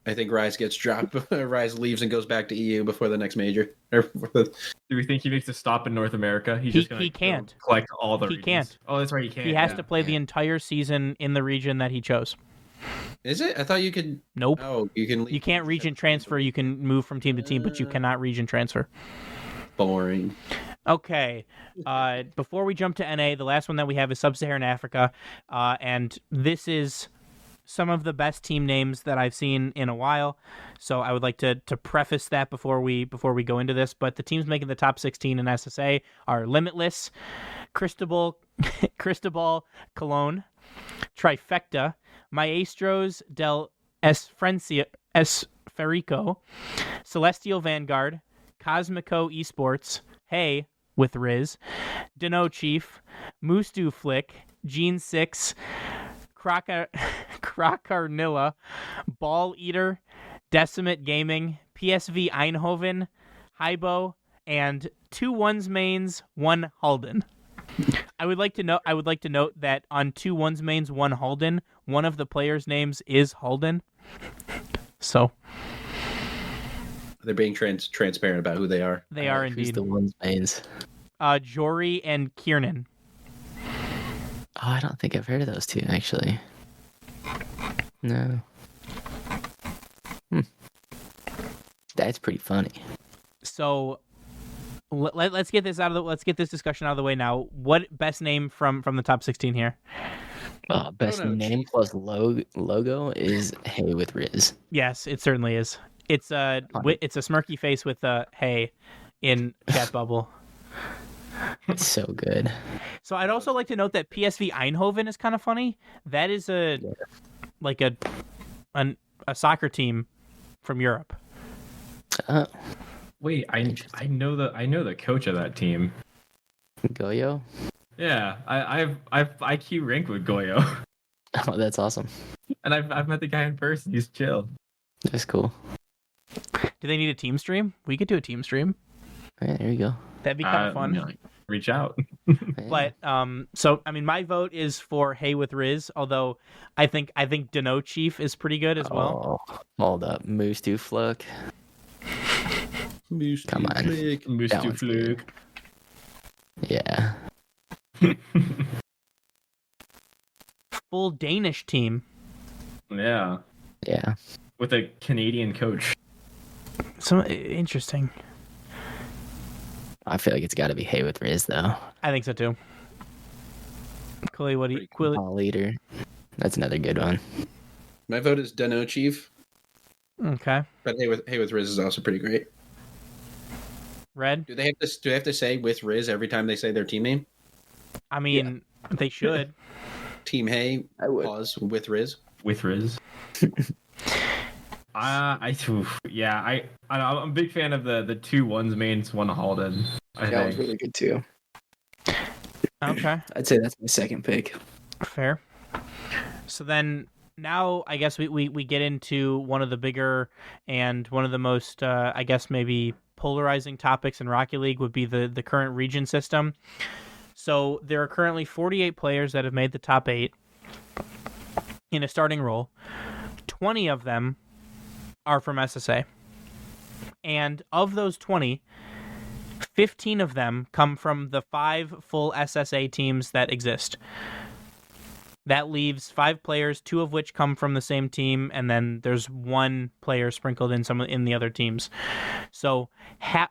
I think Rise gets dropped. Rise leaves and goes back to EU before the next major. Do
Do we think he makes a stop in North America? He's just gonna
he can't.
collect all the
He
regions.
can't.
Oh, that's right. He can't.
He has
yeah.
to play the entire season in the region that he chose.
Is it? I thought you could.
Nope.
Oh, you can.
You can't region transfer. You can move from team to team, but you cannot region transfer.
Boring.
Okay. Before we jump to NA, the last one that we have is Sub-Saharan Africa, and this is some of the best team names that I've seen in a while. So I would like to preface that before we go into this. But the teams making the top 16 in SSA are Limitless, Cristobal Cologne, Trifecta, Maestros del Esferico, Celestial Vanguard, Cosmico Esports, Hey, with Riz, Dano Chief, Mustu Flick, Gene 6, Crocarnilla, Ball Eater, Decimate Gaming, PSV Eindhoven, Hybo, and 2 ones mains, 1 Halden. I would like to note that on 2 ones mains, 1 Halden, one of the players' names is Halden. So
they're being transparent about who they are.
they are
Who's
indeed.
the ones mains?
Jory and Kiernan.
Oh, I don't think I've heard of those two actually. No. That's pretty funny.
So let's get this discussion out of the way now. What best name from the top 16 here?
Best name plus logo is Hey with Riz.
Yes, it certainly is. It's a smirky face with a hey in chat bubble.
It's so good.
So I'd also like to note that PSV Eindhoven is kind of funny. That is a soccer team from Europe.
Wait, I know the coach of that team.
Goyo?
Yeah, I've IQ ranked with Goyo,
Oh, that's awesome.
and I've met the guy in person. He's chill.
That's cool.
Do they need a team stream? We could do a team stream.
Yeah, there you go.
That'd be kind of fun.
You know, reach out.
But so I mean, my vote is for Hey with Riz. Although I think Dano Chief is pretty good as well.
Oh, hold up. Moose to Fluck. Come on.
Moose
That
to
one's
Flug.
Yeah.
Full Danish team.
Yeah,
Yeah.
with a Canadian coach.
So interesting.
I feel like it's got to be Hey with Riz, though.
I think so too. Quilly, what do you? Quilly,
Ball leader. That's another good one.
My vote is Dano Chief,
okay.
but Hey with Riz is also pretty great.
Red.
Do they have to say with Riz every time they say their team name?
I mean, they should.
Team Hey,
I would.
pause with Riz.
With Riz. I'm a big fan of the 2 ones mains, 1 Halden. I
That was
think.
really good too.
Okay.
I'd say that's my second pick.
Fair. So then now I guess we get into one of the bigger and one of the most I guess maybe polarizing topics in Rocket League would be the current region system. So there are currently 48 players that have made the top 8 in a starting role. 20 of them are from SSA. And of those 20, 15 of them come from the 5 full SSA teams that exist. That leaves 5 players, 2 of which come from the same team, and then there's 1 player sprinkled in the other teams. So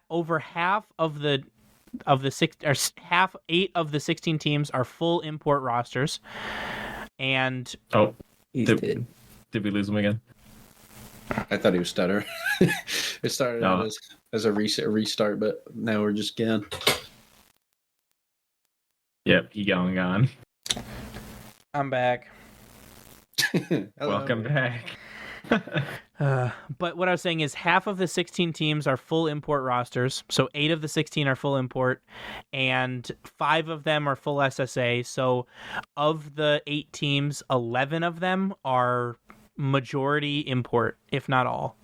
over half of the 8 of the 16 teams are full import rosters, and
He's
Did-
dead.
Did we lose him again?
I thought he was stutter. It started out as a restart, but now we're just gone.
Yep, he gone.
I'm back.
Hello.
Welcome back.
But what I was saying is half of the 16 teams are full import rosters. So 8 of the 16 are full import and 5 of them are full SSA. So of the 8 teams, 11 of them are majority import, if not all.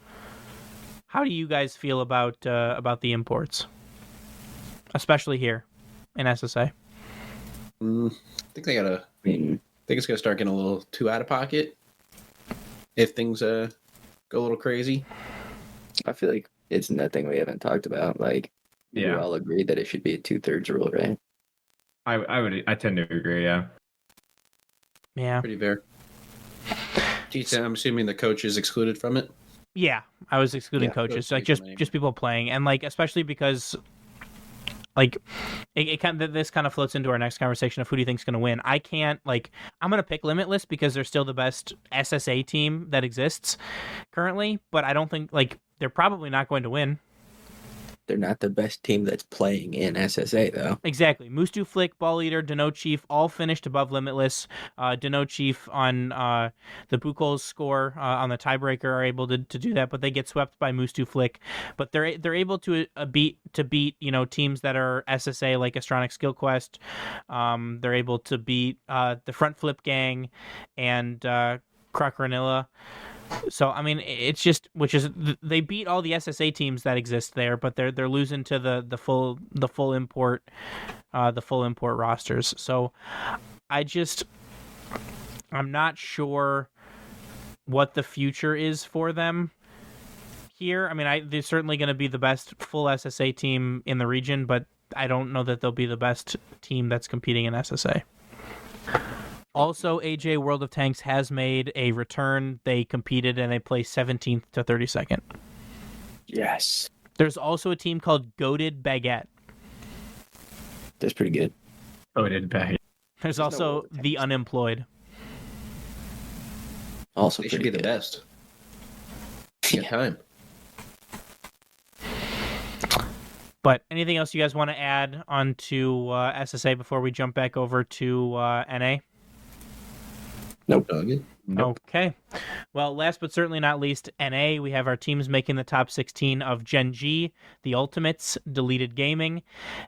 How do you guys feel about the imports? Especially here in SSA.
I think they gotta.
I mean,
I think it's gonna start getting a little too out of pocket if things go a little crazy.
I feel like it's nothing we haven't talked about. Like, we
Yeah.
all agree that it should be a 2/3 rule, right?
I tend to agree, yeah.
Yeah.
Pretty fair. Geez, I'm assuming the coach is excluded from it.
Yeah, I was excluding
Yeah,
coaches,
coach
like
makes money.
just people playing, and like especially because like it kind of, this kind of floats into our next conversation of who do you think's going to win. I can't I'm going to pick Limitless because they're still the best SSA team that exists currently, but I don't think they're probably not going to win.
They're not the best team that's playing in SSA though.
Exactly. Mustu Flick, Ball Eater, Deno Chief all finished above Limitless. Deno Chief on the Buchholz score on the tiebreaker are able to do that, but they get swept by Mustu Flick. But they're able to beat teams that are SSA like Astronic Skill Quest. They're able to beat the Front Flip Gang and Crocranilla. So I mean, it's just they beat all the SSA teams that exist there, but they're losing to the full import rosters. So I'm not sure what the future is for them here. I mean, they're certainly going to be the best full SSA team in the region, but I don't know that they'll be the best team that's competing in SSA. Also, AJ World of Tanks has made a return. They competed and they placed 17th to 32nd.
Yes.
There's also a team called Goated Baguette.
That's pretty good.
Goated Baguette.
There's also the Unemployed.
Also,
They should be the best. Yeah. Time.
But anything else you guys want to add onto SSA before we jump back over to NA?
Nope.
Okay. Well, last but certainly not least, NA, we have our teams making the top 16 of Gen G, The Ultimates, Deleted Gaming,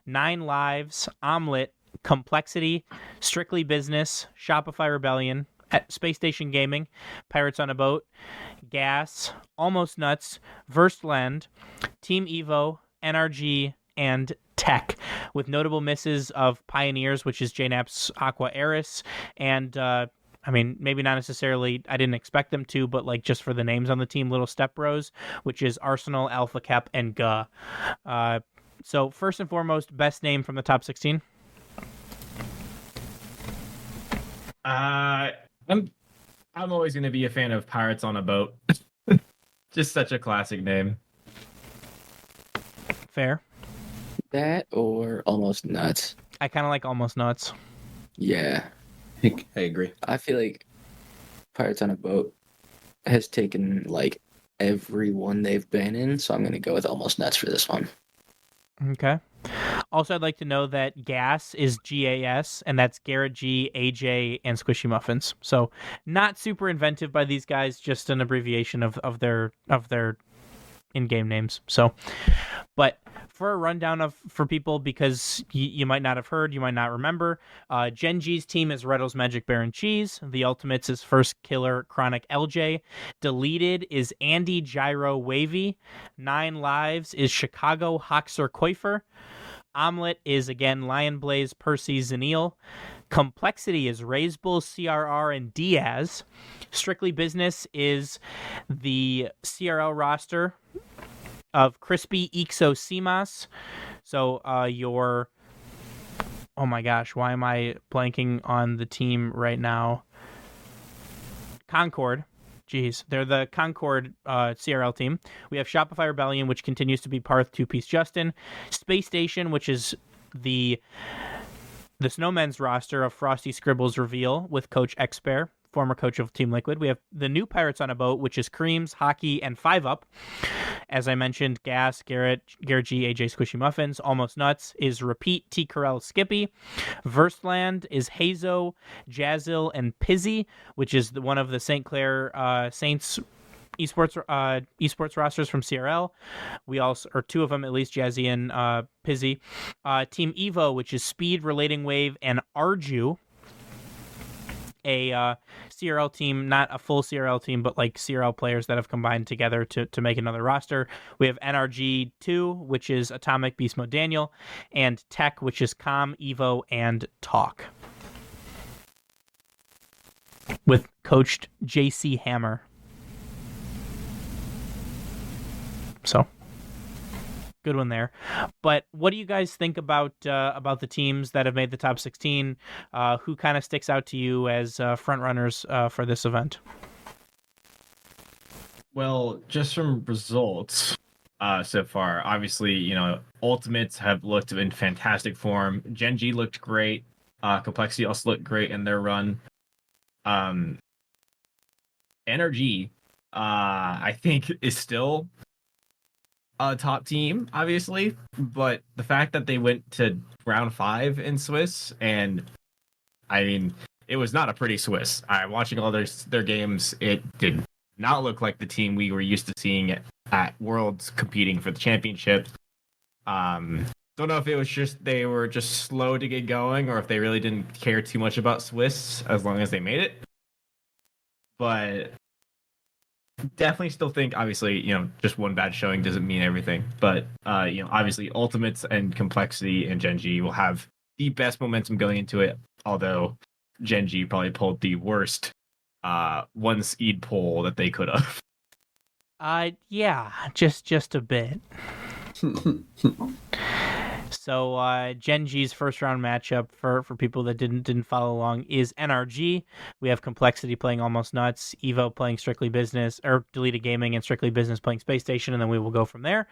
9 Lives, Omelet, Complexity, Strictly Business, Shopify Rebellion, Space Station Gaming, Pirates on a Boat, Gas, Almost Nuts, Verstland, Team Evo, NRG, and Tech, with notable misses of Pioneers, which is JNAP's Aqua Eris, and I mean, maybe not necessarily, I didn't expect them to, but like just for the names on the team, Little Step Bros, which is Arsenal, Alpha Cap, and GA. So first and foremost, best name from the top 16?
I'm always going to be a fan of Pirates on a Boat. Just such a classic name.
Fair.
That or Almost Nuts.
I kind of like Almost Nuts.
Yeah.
I agree.
I feel like Pirates on a Boat has taken like every one they've been in, so I'm going to go with Almost Nuts for this one.
Okay. Also, I'd like to know that GAS is GAS, and that's Garrett G, AJ, and Squishy Muffins. So not super inventive by these guys, just an abbreviation of their in-game names. So, but for a rundown for people, because you might not have heard, you might not remember, Gen G's team is Reddle's Magic Baron Cheese. The Ultimates is First Killer Chronic LJ. Deleted is Andy Gyro Wavy. 9 Lives is Chicago Hoxer Koifer. Omelet is again Lion Blaze Percy Zanil. Complexity is Raise Bull, CRR, and Diaz. Strictly Business is the CRL roster of Crispy, Ixo, Simas. So oh my gosh, why am I blanking on the team right now? Concord. Jeez, they're the Concord CRL team. We have Shopify Rebellion, which continues to be Parth, Two-Piece Justin. Space Station, which is the Snowmen's roster of Frosty Scribbles Reveal with Coach Expert, former coach of Team Liquid. We have the new Pirates on a Boat, which is Creams, Hockey, and 5-Up. As I mentioned, Gas, Garrett G, AJ Squishy Muffins. Almost Nuts is Repeat, T. Corell, Skippy. Verstland is Hazo, Jazzil, and Pizzy, which is one of the St. Clair Saints esports rosters from CRL. We also, or two of them at least, Jazzy and Pizzy. Team Evo, which is Speed, Relating Wave, and Arju. A CRL team, not a full CRL team, but like CRL players that have combined together to make another roster. We have NRG 2, which is Atomic, Beast Mode Daniel, and Tech, which is Com, Evo, and Talk. With coached JC Hammer. So, good one there. But what do you guys think about the teams that have made the top 16? Who kind of sticks out to you as front runners for this event?
Well, just from results so far, obviously, Ultimates have looked in fantastic form. Gen G looked great. Complexity also looked great in their run. NRG, I think, is still a top team, obviously, but the fact that they went to round 5 in Swiss, and I mean, it was not a pretty Swiss. Watching all their games, it did not look like the team we were used to seeing at Worlds competing for the championship. Don't know if it was just they were just slow to get going, or if they really didn't care too much about Swiss as long as they made it. But definitely still think, obviously, just one bad showing doesn't mean everything. But obviously, Ultimates and Complexity and Genji will have the best momentum going into it. Although Genji probably pulled the worst one seed pull that they could have.
Yeah, just a bit. So Genji's first round matchup for people that didn't follow along is NRG. We have Complexity playing Almost Nuts, Evo playing Strictly Business, or Deleted Gaming, and Strictly Business playing Space Station, and then we will go from there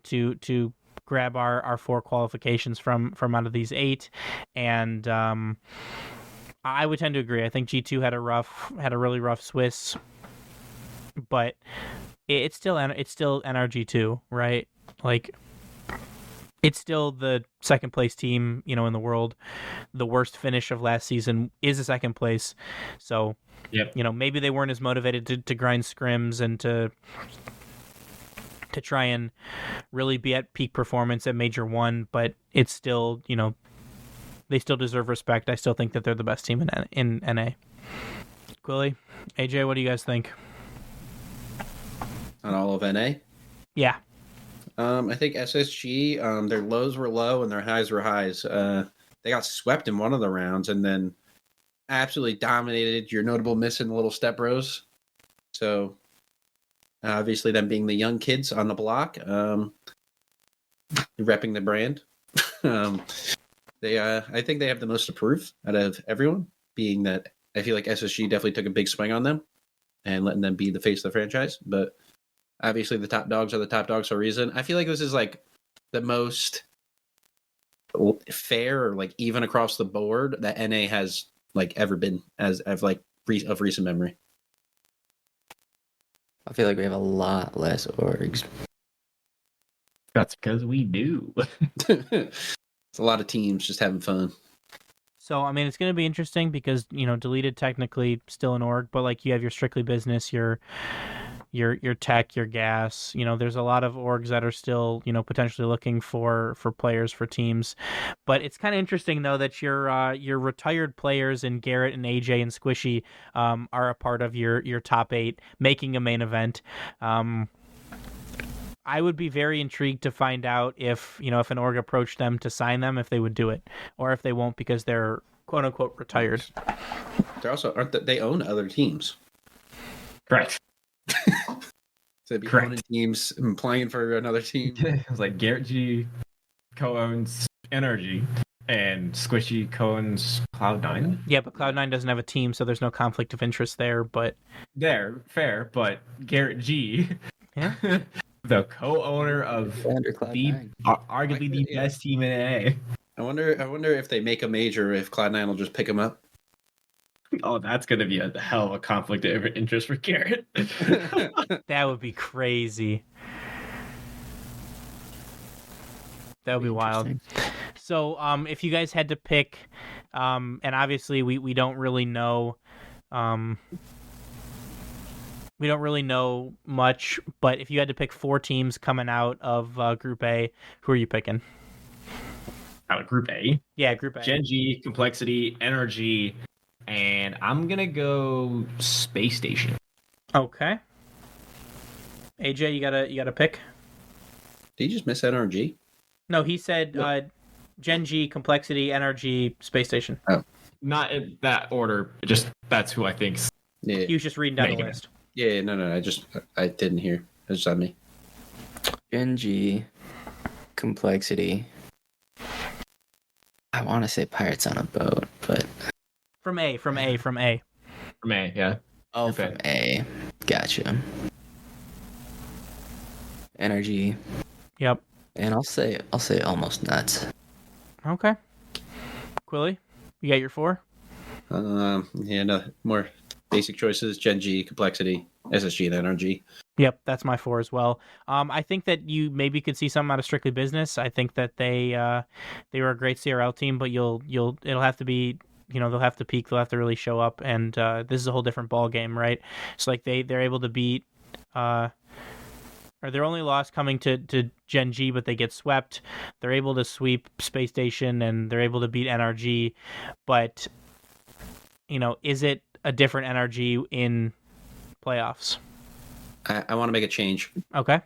to grab our 4 qualifications from out of these 8. And I would tend to agree. I think G2 had a really rough Swiss, but it's still NRG2, right? Like, it's still the second place team, in the world. The worst finish of last season is a second place. So,
yep.
Maybe they weren't as motivated to grind scrims and to try and really be at peak performance at Major 1, but it's still, they still deserve respect. I still think that they're the best team in NA. Quilly, AJ, what do you guys think?
On all of NA?
Yeah.
I think SSG, their lows were low and their highs were highs. They got swept in one of the rounds and then absolutely dominated. Your notable miss in the little step rows. So, obviously, them being the young kids on the block, repping the brand. I think they have the most to prove out of everyone, being that I feel like SSG definitely took a big swing on them and letting them be the face of the franchise. But obviously, the top dogs are the top dogs for a reason. I feel like this is like the most fair or like even across the board that NA has like ever been of recent memory.
I feel like we have a lot less orgs.
That's because we do.
It's a lot of teams just having fun.
So, I mean, it's going to be interesting because, Deleted technically still an org, but like you have your Strictly Business, your tech, your gas, there's a lot of orgs that are still, potentially looking for players for teams. But it's kind of interesting though that your retired players in Garrett and AJ and Squishy are a part of your top 8 making a main event. I would be very intrigued to find out if an org approached them to sign them, if they would do it, or if they won't because they're quote unquote retired.
They're also they own other teams.
Correct.
So they'd be owning teams and playing for another team.
It was like Garrett G co-owns Energy and Squishy co-owns Cloud9.
Yeah, but Cloud9 doesn't have a team, so there's no conflict of interest there. But
fair, but Garrett G,
yeah.
The co-owner of arguably the best team in AA.
I wonder if they make a major, if Cloud9 will just pick them up.
Oh, that's going to be a hell of a conflict of interest for Garrett.
That would be crazy. That would be wild. So, if you guys had to pick, and obviously we don't really know, we don't really know much, but if you had to pick 4 teams coming out of Group A, who are you picking?
Out of Group A?
Yeah, Group A.
Genji, Complexity, Energy, and I'm going to go Space Station.
Okay. AJ, you got to pick?
Did you just miss NRG?
No, he said Genji, Complexity, Energy, Space Station.
Oh.
Not in that order, just that's who I think.
Yeah.
He was just reading down the list.
Yeah, no, I didn't hear. It was just on me.
Genji, Complexity. I want to say Pirates on a Boat, but
From A.
From A, yeah.
Oh, from A. Gotcha. Energy.
Yep.
And I'll say Almost Nuts.
Okay. Quilly, you got your 4?
Yeah, no, more basic choices: Genji, Complexity, SSG, and NRG.
Yep, that's my 4 as well. I think that you maybe could see something out of Strictly Business. I think that they were a great CRL team, but it'll have to be, they'll have to peak, they'll have to really show up, and this is a whole different ball game, right? So like they're able to beat or their only loss coming to Gen G, but they get swept. They're able to sweep Space Station and they're able to beat NRG, but is it a different NRG in playoffs?
I want to make a change.
Okay.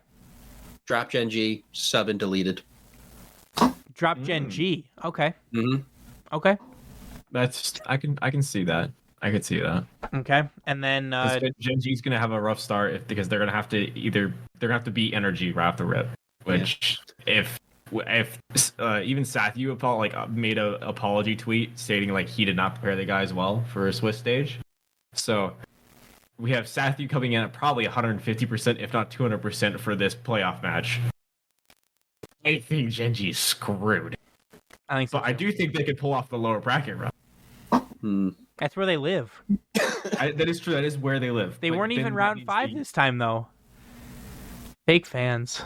Drop Gen G, sub and deleted.
Drop Gen G. Okay.
Mm-hmm.
Okay.
I can see that. I could see that.
Okay. And then
Gen G's gonna have a rough start because they're gonna have to beat Energy right off the rip. Which if even Sathu made a apology tweet stating like he did not prepare the guys well for a Swiss stage. So we have Sathu coming in at probably 150%, if not 200%, for this playoff match. I think Gen G is screwed.
I think so.
But I do think they could pull off the lower bracket run.
That's where they live.
That is true. That is where they live.
They weren't even round 5 this time, though. Fake fans.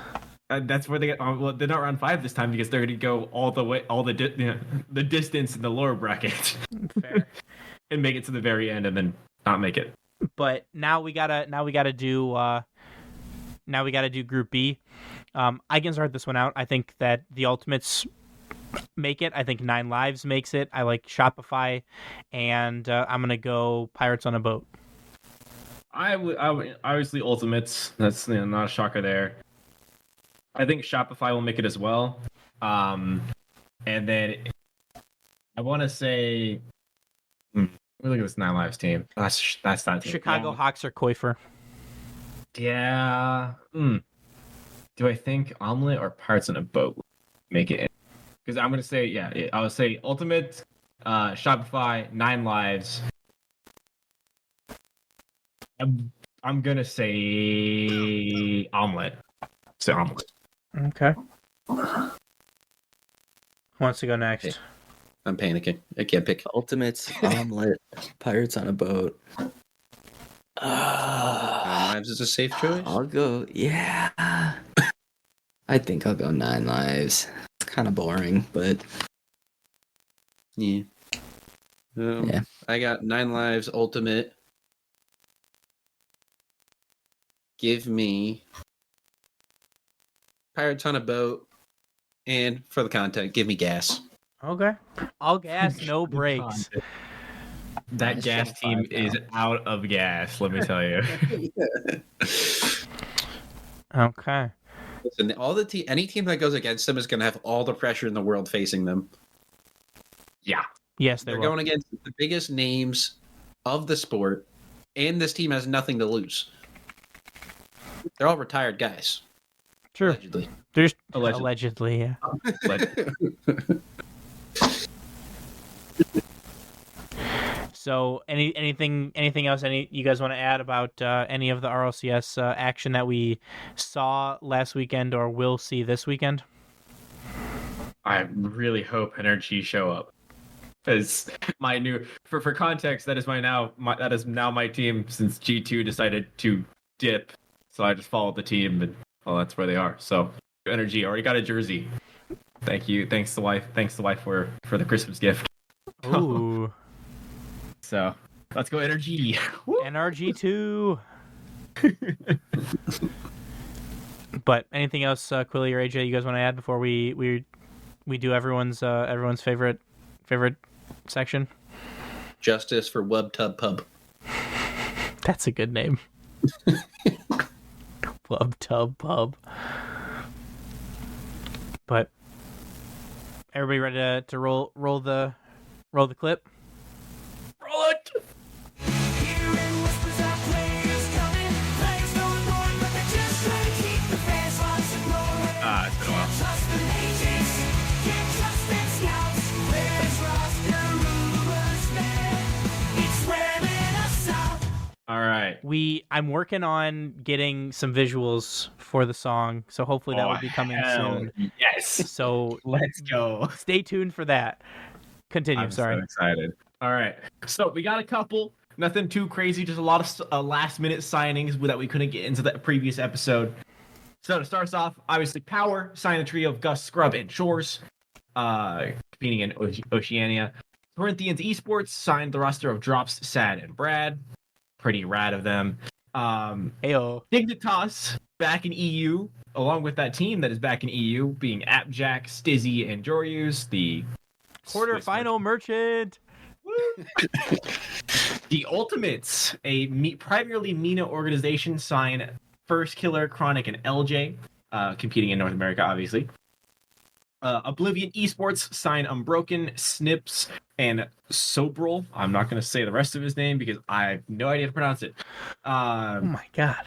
That's where they get. Well, they're not round 5 this time because they're going to go all the way, the distance in the lower bracket,
Fair.
and make it to the very end, and then not make it.
But now we gotta do Group B. I can start this one out. I think that the Ultimates make it. I think 9 Lives makes it. I like Shopify, and I'm gonna go Pirates on a Boat.
I would obviously Ultimates. That's not a shocker there. I think Shopify will make it as well. And then I want to say, look at this 9 Lives team. That's that team.
Chicago Hawks or Koifer.
Yeah. Do I think Omelet or Pirates on a Boat make it in? Because I'm gonna say I would say Ultimate, Shopify, 9 Lives. I'm gonna say Omelet. Say Omelet.
Okay. Who wants to go next?
Hey. I'm panicking. I can't pick.
Ultimates, Omelet, Pirates on a Boat.
Lives is a safe choice.
I'll go. Yeah. I think I'll go 9 Lives. It's kind of boring, but
Yeah.
Yeah.
I got 9 Lives Ultimate. Give me Pirates on a Boat, and for the content, give me Gas.
Okay. All gas, no brakes.
That gas team is out of gas, let me tell you.
Okay.
Listen, any team that goes against them is going to have all the pressure in the world facing them.
Yeah.
Yes,
They're going against the biggest names of the sport, and this team has nothing to lose. They're all retired guys.
True.
Allegedly.
There's allegedly, yeah. So, anything else? You guys want to add about any of the RLCS action that we saw last weekend or will see this weekend?
I really hope Energy show up. As my new for context, that is now my team since G2 decided to dip. So I just followed the team, and that's where they are. So Energy already got a jersey. Thank you. Thanks to wife for the Christmas gift.
Ooh.
So let's go Energy.
NRG2. But anything else, Quilly or AJ, you guys want to add before we do everyone's favorite section?
Justice for Wub Tub Pub.
That's a good name. Wub Tub Pub. But everybody ready to roll the clip?
Roll it. It's been a while. All right.
I'm working on getting some visuals for the song, so hopefully that will be coming soon.
Yes.
So
Let's go.
stay tuned for that. Continue.
I'm
sorry.
so excited. All right. So we got a couple. Nothing too crazy, just a lot of last-minute signings that we couldn't get into the previous episode. So to start us off, obviously Power signed a trio of Gus, Scrub, and Shores, competing in Oceania. Corinthians Esports signed the roster of Drops, Sad, and Brad. Pretty rad of them.
Heyo.
Dignitas back in EU, along with that team that is back in EU, being Appjack, Stizzy, and Joryus, the
Quarterfinal merchant.
The Ultimates, a primarily MENA organization, signed First Killer, Chronic, and LJ, competing in North America, obviously. Oblivion Esports signed Unbroken, Snips, and Sobral. I'm not going to say the rest of his name because I have no idea how to pronounce it.
Oh my god.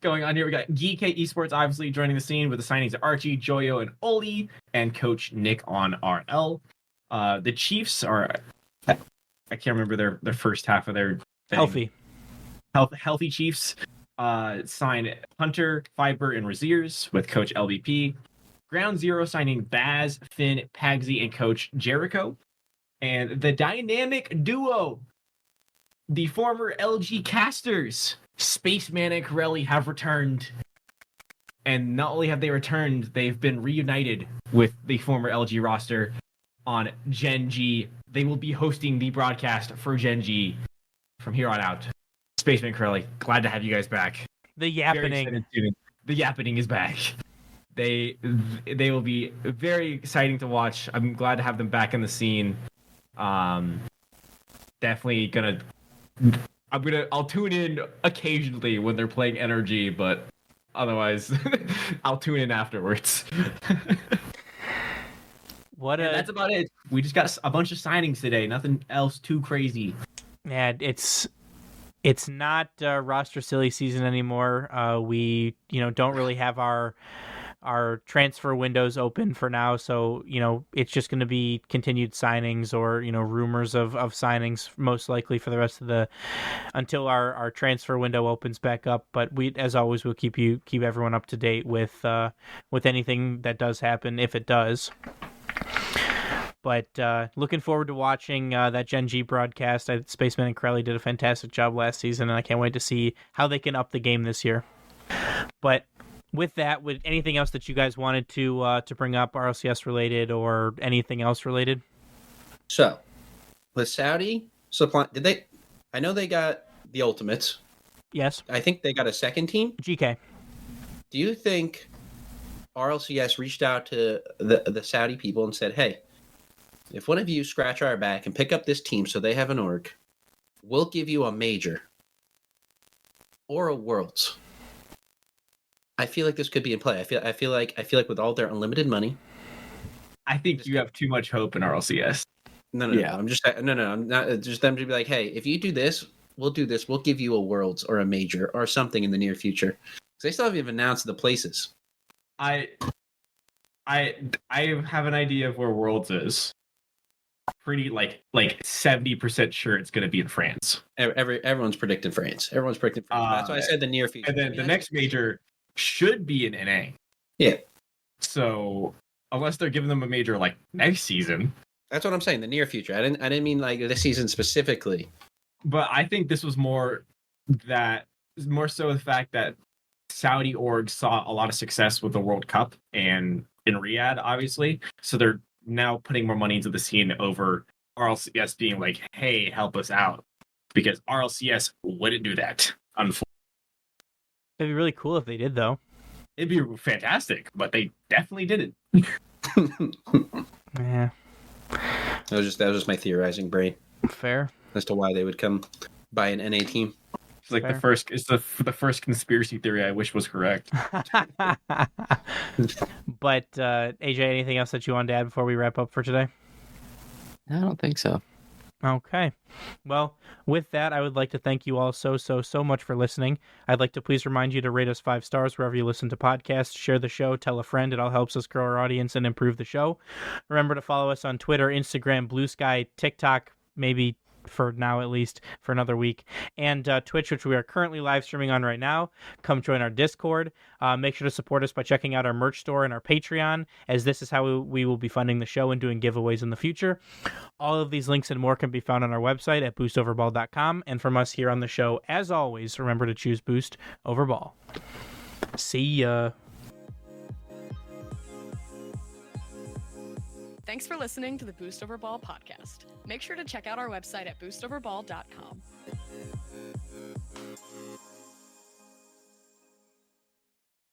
Going on here, we got GK Esports obviously joining the scene with the signings of Archie, Joyo, and Oli, and Coach Nick on RL. The Chiefs are, I can't remember their first half of their thing. Healthy Chiefs signed Hunter, Fiber, and Raziers with Coach LBP. Ground Zero signing Baz, Finn, Pagsy, and Coach Jericho. And the dynamic duo, the former LG casters, Spaceman and Corelli, have returned. And not only have they returned, they've been reunited with the former LG roster on Gen G. They will be hosting the broadcast for Gen G from here on out. Spaceman Corelli, glad to have you guys back.
The yappening.
The yappening is back. They will be very exciting to watch. I'm glad to have them back in the scene. Definitely I'll tune in occasionally when they're playing Energy, but otherwise I'll tune in afterwards. That's about it. We just got a bunch of signings today. Nothing else too crazy.
Yeah, it's not roster silly season anymore. We don't really have our transfer windows open for now, so it's just going to be continued signings or rumors of signings most likely for the rest of until our transfer window opens back up. But we, as always, will keep everyone up to date with anything that does happen if it does. But looking forward to watching that Gen G broadcast. Spaceman and Corelli did a fantastic job last season, and I can't wait to see how they can up the game this year. But with that, with anything else that you guys wanted to bring up, RLCS related or anything else related?
So, with Saudi supply, I know they got the Ultimates.
Yes.
I think they got a second team.
GK.
Do you think RLCS reached out to the Saudi people and said, "Hey, if one of you scratch our back and pick up this team so they have an org, we'll give you a major or a worlds"? I feel like this could be in play. I feel like with all their unlimited money.
I think you have too much hope in RLCS.
No. I'm just no. I'm not just them to be like, hey, if you do this, we'll do this. We'll give you a worlds or a major or something in the near future. Because they still haven't even announced the places.
I have an idea of where worlds is. Pretty like 70% sure it's going to be in France.
Everyone's predicting France. That's why I said the near future.
And then the next major should be in NA.
Yeah.
So unless they're giving them a major like next season.
That's what I'm saying. The near future. I didn't mean like this season specifically.
But I think this was more so the fact that Saudi orgs saw a lot of success with the World Cup and in Riyadh, obviously. So they're now putting more money into the scene over RLCS being like, hey, help us out. Because RLCS wouldn't do that, unfortunately.
It'd be really cool if they did, though.
It'd be fantastic, but they definitely didn't.
Yeah.
That was just my theorizing brain.
Fair.
As to why they would come buy an NA team.
It's like
Fair.
the first conspiracy theory I wish was correct.
But AJ, anything else that you wanted to add before we wrap up for today?
I don't think so.
Okay. Well, with that, I would like to thank you all so much for listening. I'd like to please remind you to rate us 5 stars wherever you listen to podcasts, share the show, tell a friend. It all helps us grow our audience and improve the show. Remember to follow us on Twitter, Instagram, Blue Sky, TikTok, maybe for now at least, for another week, and Twitch, which we are currently live streaming on right now. Come join our Discord. Make sure to support us by checking out our merch store and our Patreon, as this is how we will be funding the show and doing giveaways in the future. All of these links and more can be found on our website at boostoverball.com. And from us here on the show, as always, remember to choose Boost over Ball. See ya.
Thanks for listening to the Boost Over Ball podcast. Make sure to check out our website at boostoverball.com.